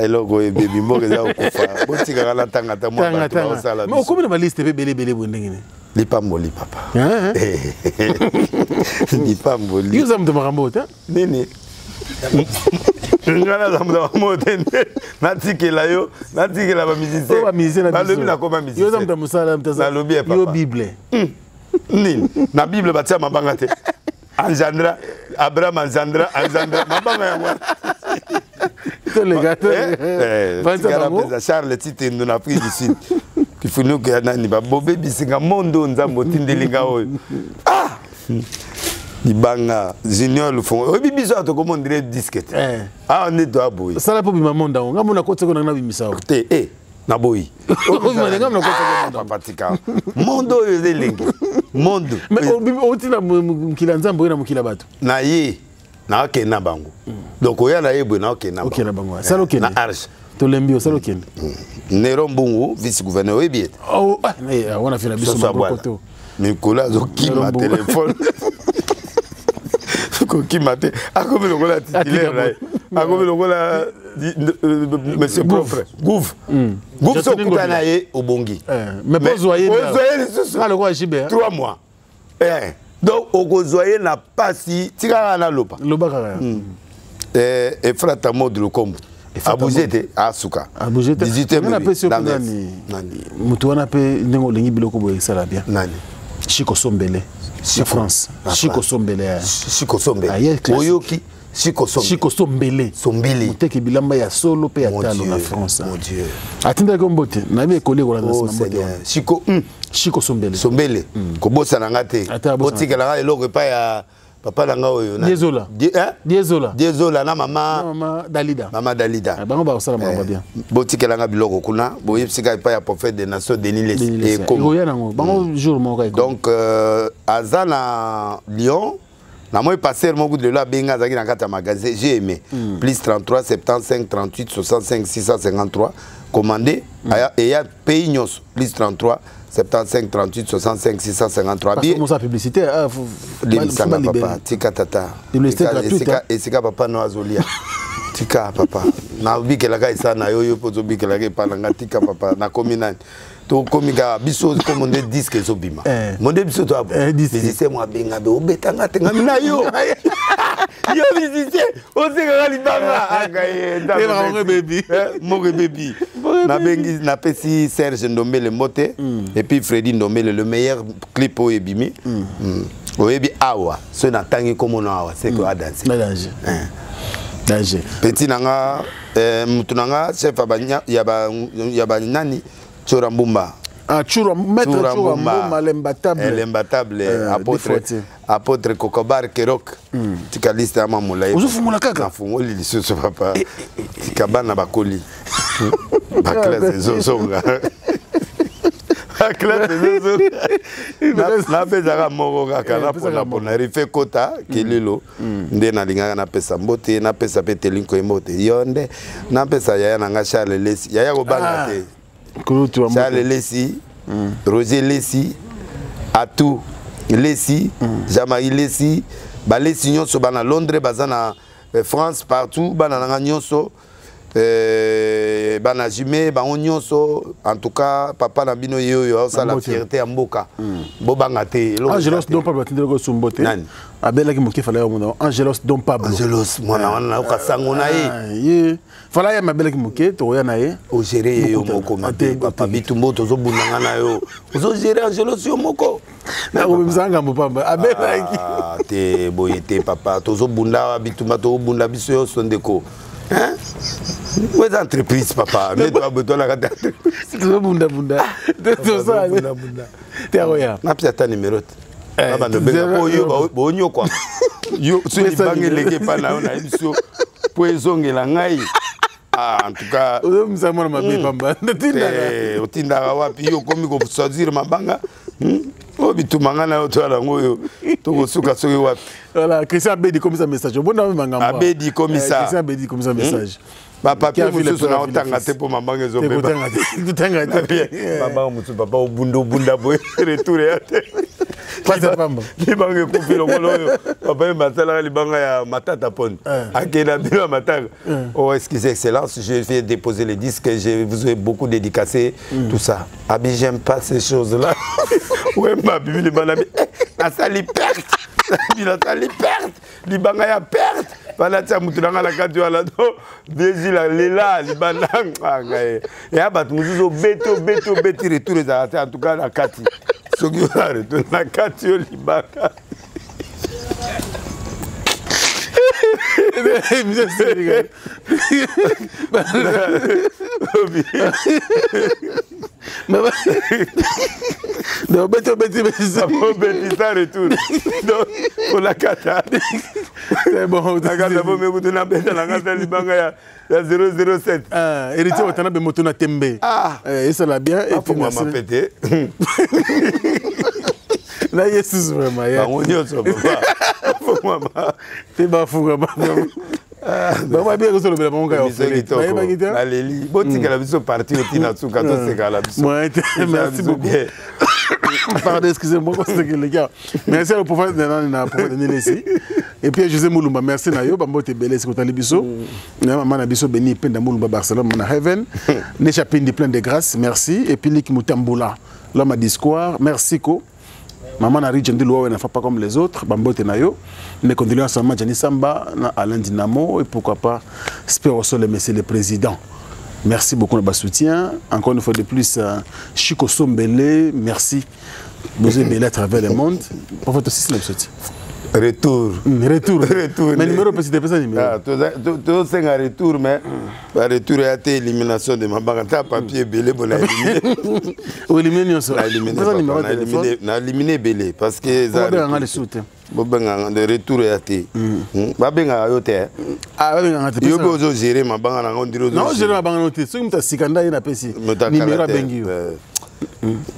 Eloko baby mboke za okufa. Botika kala tanga ta mwa bato ba osala. Mais okomi na ba liste pe belé bondengine. Lipamboli papa. Lipamboli. Yo zamu de marambote. Nini. Ngana zamu de marambote. Natikela yo, natikela ba musicien. Ba musicien na lobi na koma musicien. Yo zamu de musala mtaza. Lobi papa. Yo Bible. Nini. Na Bible batia mabanga te. Anjandra, Abraham Anjandra, mabanga ya mwana. Les gars. Charles Tite en Afrique du Sud. Il faut nous que nani ba bobé bisinga mondo nzambo tindelinga oyo. Ah! Libanga Junior le fond. Obi biso to comment dire disquette. Ah on est doit boy. Ça la po bima monda nga mona kotse kona na bimisa. Te na boy. Nga mona kotse kona patika. Mondo yo zelingi. Mondo. Mais otina mukila nzambo na mukila bato. Na ye na okena bango. Donc oya na yebwe na okena bango. Okena bango. Ça okena. Na arche. Tolembio ça okena. Nero Mbungu vice-gouverneur ebiet. Oh, on a fait la biso mabokoto. Nicolas qui m'a téléphone. Qui m'a té. A comme le gola titulaire là. A comme le gola monsieur propre. Gouf. Gouf so kutana ye obongi. Mais pas zoyer. Ah le roi Gilbert. 3 mois. Donc au zoyer n'a pas si tika na lopa. Loba kaka. Et frata mode le combo. Abujete asuka. Abujete. 18e. On a pe sur nani. Mutu wana pe ndengo lengi biloko boye sala bien. Nani. Chico Sombele. En France. Chico Sombele. Chico Sombele. Oyoki Chico Sombele. Chico Sombele. Sombele. Muteki bilamba ya solo pe ya talo na France. Mon Dieu. Atinda ko mbote. Na be kolé ko la mbote. Chico Chico Sombele. Sombele. Ko bossa na ngate. Botika la eloko pa ya papa langa oyo na Diezola. Diezola na mama Dalida. Mama Dalida. Bango ba osala mama bien. Botika langa biloko kuna, boyipsika pa ya prophète des nations Denis et comme. Bango jour mo ka. Donc azana Lyon, na moi passer mon goût de la benga zaki na kata magasin, j'ai aimé. Plus 33 75 38 65 653 commandé et ya pays nyos plus 33 75 38 65 653 bien. Comment ça publicité papa tika tata. Et sika papa no azolia. Tika papa. Na bikela ka isana yoyo pozo bikela ke pananga tika papa na kominani. To komika biso commandé disque zobima. Monde biso to abo. Musicien moi benga be obetanga tenga mina yo. Yo musicien, o seka libanga akaye ndanga baby. Mon baby. Na bengi na pesi Serge Ndombele Moté et puis Freddy Ndombele le meilleur clip au ebimi. Oyebi awa, ce na tangi comme on awa, c'est quoi danser. Danger. Petit nanga mutunanga chef abanya yaba nani Chorambumba. Maître Chorambumba l'imbattable apôtre Kokobar Kerok. Tika liste ama mulai. Uzufumula kaka. Na fungoli lisusu papa. Tika bana bakoli. Bakla zozonga. Bakla zozonga. Na pesa moko kaka na pona rife kota kelelo. Nde na linga na pesa mbote na pesa pete linko emote. Yonde na pesa yaya na nga Charles Lesi. Yaya ko banga te. Charles Lesi, Roger Lesi, Atou Lesi, Jean-Marie Lesi, Balesi nyonso bana Londres, bazana France partout, bana nanga nyonso, bana Jimé, bana nyonso, en tout cas papa na bino yo ça la fierté ya mboka. Bobanga te. Angelos don Pablo tindelo ko sumbote. Abela ki moke fala yo mo Angelos don Pablo. Angelos mwana wana ka sango na ye. Fala ya mabela ki moke to ya na ye. O gérer yo moko mate papa bitumbo tozo bunanga na yo. Ozo gérer Angelos yo moko. Na ko bizanga mo pamba. Abela ki. Te boyete papa tozo bunda bitumba to bunda biso yo sondeko. Hein? Où est l'entreprise, papa? Mais toi, besoin de la entreprise. C'est le bunda bunda. C'est ça. T'es à Roya. Ma petite ta numéro. Ah bah no yo quoi. Yo c'est les banques léguées pas là on a une so poison et la ngai. Ah en tout cas. Nous sommes ma bébé pamba. O tinda wapi yo komi ko choisir mabanga. O bitu mangana o tola ngoyo. To ko suka soki wapi. Voilà, Christian Abedi comme ça message. Bon na mangamba. Abedi comme ça. Christian Abedi comme ça message. Papa qui a vu le son tanga te pour mabanga zo beba. Tanga te. Papa mutu papa o bunda boy retour ya te. Pas de femme. Les banques coupées le colo. Papa matala les banques ya matata pon. Akena bila matanga. Oh excusez excellence, je vais déposer les disques, je vous ai beaucoup dédicacé tout ça. Abi j'aime pas ces choses là. Ouais ma bibi les banques la sali perte. La sali perte. Les banques ya perte. Palatia mutulanga la katu ala do. Desi la lela les banques. Et abat muzuzo beto retour les arrêter en tout cas la kati. Ce qui va retourner la carte au Libaka. Non, ça retour. Donc, pour la carte. C'est bon. La carte, vous la Libanga. Il y a 007. Héritier, on a moto na tembe. Et ça l'a bien. Et puis, moi, m'a pété. Là, Jesus, vraiment. On y est, ça va. C'est pas fou, vraiment. Bah, bien que ça le bel bon gars. Alélie. Bon, tu as vu ce parti au Tinatsuka, c'est qu'à la merci beaucoup. Pardon, excusez-moi, les gars. Merci à le prophète de Nélessi. Et puis, José Moulumba, merci Nayo. Bambo te belé, c'est qu'on biso. Maman a biso béni, peine de Moulumba, Barcelone, mon Heaven. N'échappez plein de grâce, merci. Et puis, Lik Moutamboula, l'homme à discours, merci ko. Maman a dit ne fait pas comme les autres, Bambo Tenayo. Mais continuons ensemble, Gianni Samba, Alain Dinamo, et pourquoi pas, Spero Sol, monsieur le président. Merci beaucoup de votre soutien. Encore une fois de plus, Chico Sombele, merci. Vous êtes belé à travers le monde. Pour votre aussi, c'est Retour. Retour. Mais numéro, c'est pas ça numéro. Tu as un retour, mais le retour a été élimination de ma banque. Tu as papier belé, on a éliminé. On a éliminé. On a éliminé belé parce que. Le retour a été. Babenga ayote. Ah, yo bozo gérer ma banque na ngondiro. Non, gérer ma banque non. Ce qui me sikanda ina pesi. Numéro a bengi.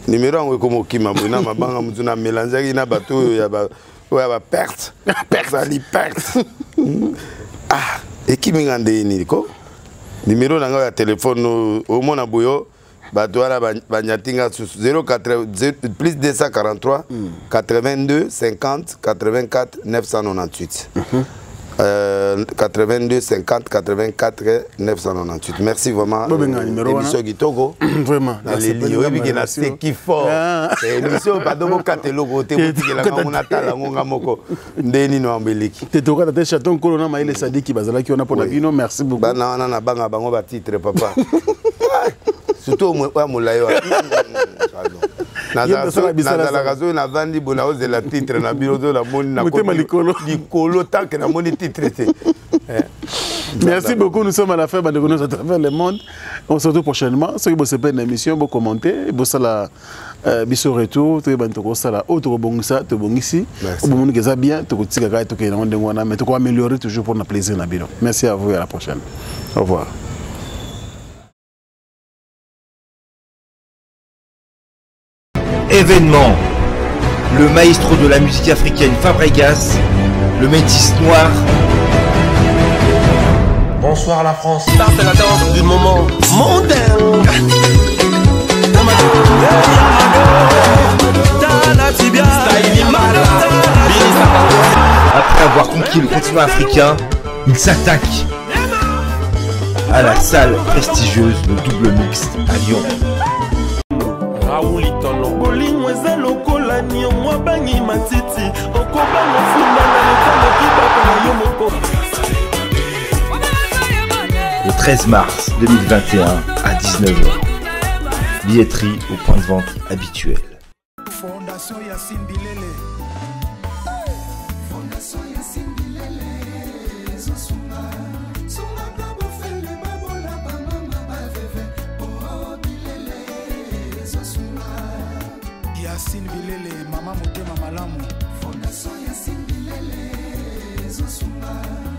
Numéro on comme okima na ma banque mutuna mélanger ina bato ya ba ouais perte. Perte. Ah, et qui m'engande ni ko? Numéro na ya téléphone au mona boyo. Batouara Banyatinga 080 plus 243 82 50 84 998. 82 50 84 998. Merci vraiment. Émission Gitogo. Vraiment. C'est qui fort. Émission pas de mon catalogue. T'es boutique la maman natala ngonga moko. Ndeni no ambeliki. T'es toka tete chaton kolona maile sadiki bazala ki ona pona bino. Merci beaucoup. Bana na banga bango ba titre papa. Surtout moi molayo. Nazala gazo na vandi bona oze la titre na birozo la moni na likolo tant que na moni titre. Merci beaucoup, nous sommes à la fin de nos à travers le monde. On se retrouve prochainement. Ceux qui bossent pas une émission, vous commentez, vous la biso retour, tu vas te ça la autre bonisa, tu bon ici. Au moment que ça bien, tu continues à faire on demande mais tu vas améliorer toujours pour notre plaisir na bino. Merci à vous et à la prochaine. Au revoir. Événement. Le maestro de la musique africaine Fabregas, le métis noir. Bonsoir la France. Ça c'est la danse du moment mondain. Après avoir conquis le continent africain, il s'attaque à la salle prestigieuse Le Double Mixte à Lyon. Le 13 mars 2021 à 19h. Billetterie au point de vente habituel. Fondation Yacine Bilele. Fondation Yacine Bilele. Yacine Bilele, Mama Motema Malamu. Fondation Yacine Bilele, Zosumba.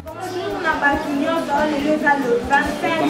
On a battu le 25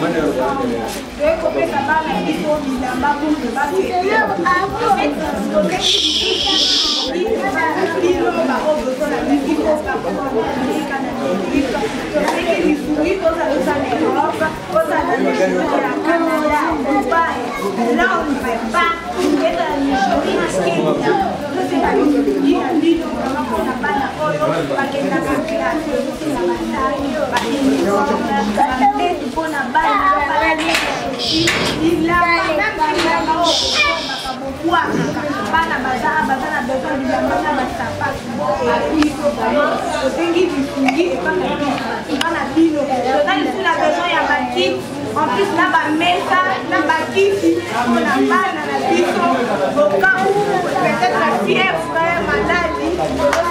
en plus, là, ma mesa, là, ma kiti, on a mal dans la biso, au cas où peut-être la fièvre, maladie,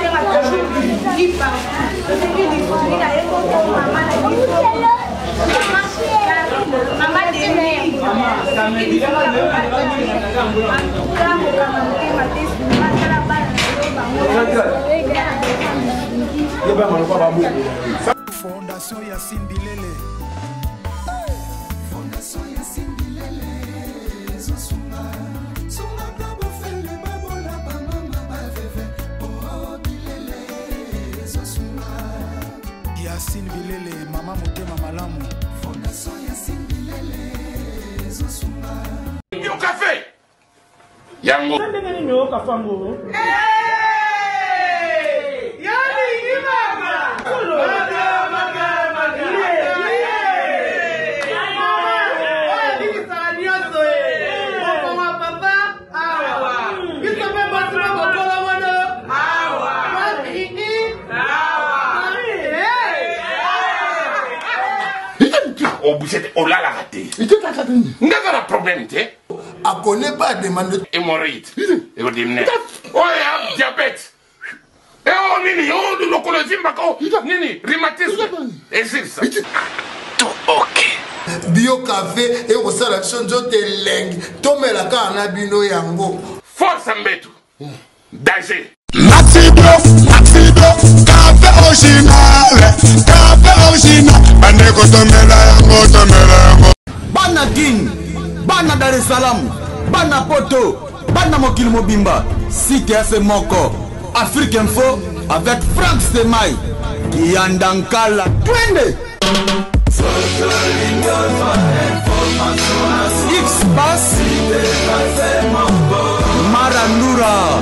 c'est ma toujours qui part. C'est qui dit qu'on a un peu maman la biso. Maman des filles, c'est qui dit qu'on a Fondation Yacine Bilele. Fondation Yacine Bilele. Zosumba. Zosumba kabo fele babola ba mama ba veve. Oh Bilele. Zosumba. Yacine Bilele, Mama Motema Malamu. Fondation Yacine Bilele. Zosumba. Yo café. Yango. Yo kafango. On l'a raté. Il n'a pas de problème, tu sais. A connaît pas demande. Hémorroïde. Et vous dites, oh, diabète. Et oh, Nini, oh, le colosime, Nini, rhumatisme. Et c'est ça. Tout ok. Bio café et au salon de lengue. Tomé la canne bino yango. Force Ambetou. Danger. Maxi Block, café original, Bandeko tomela yango. Bana Guine, Bana Dar es Salaam, Bana Poto, Bana Mokili Mobimba, Site Ase Moko, Afrique Info avec Franck Semaï, Yandankala, Twende. X-Bass, Maranura.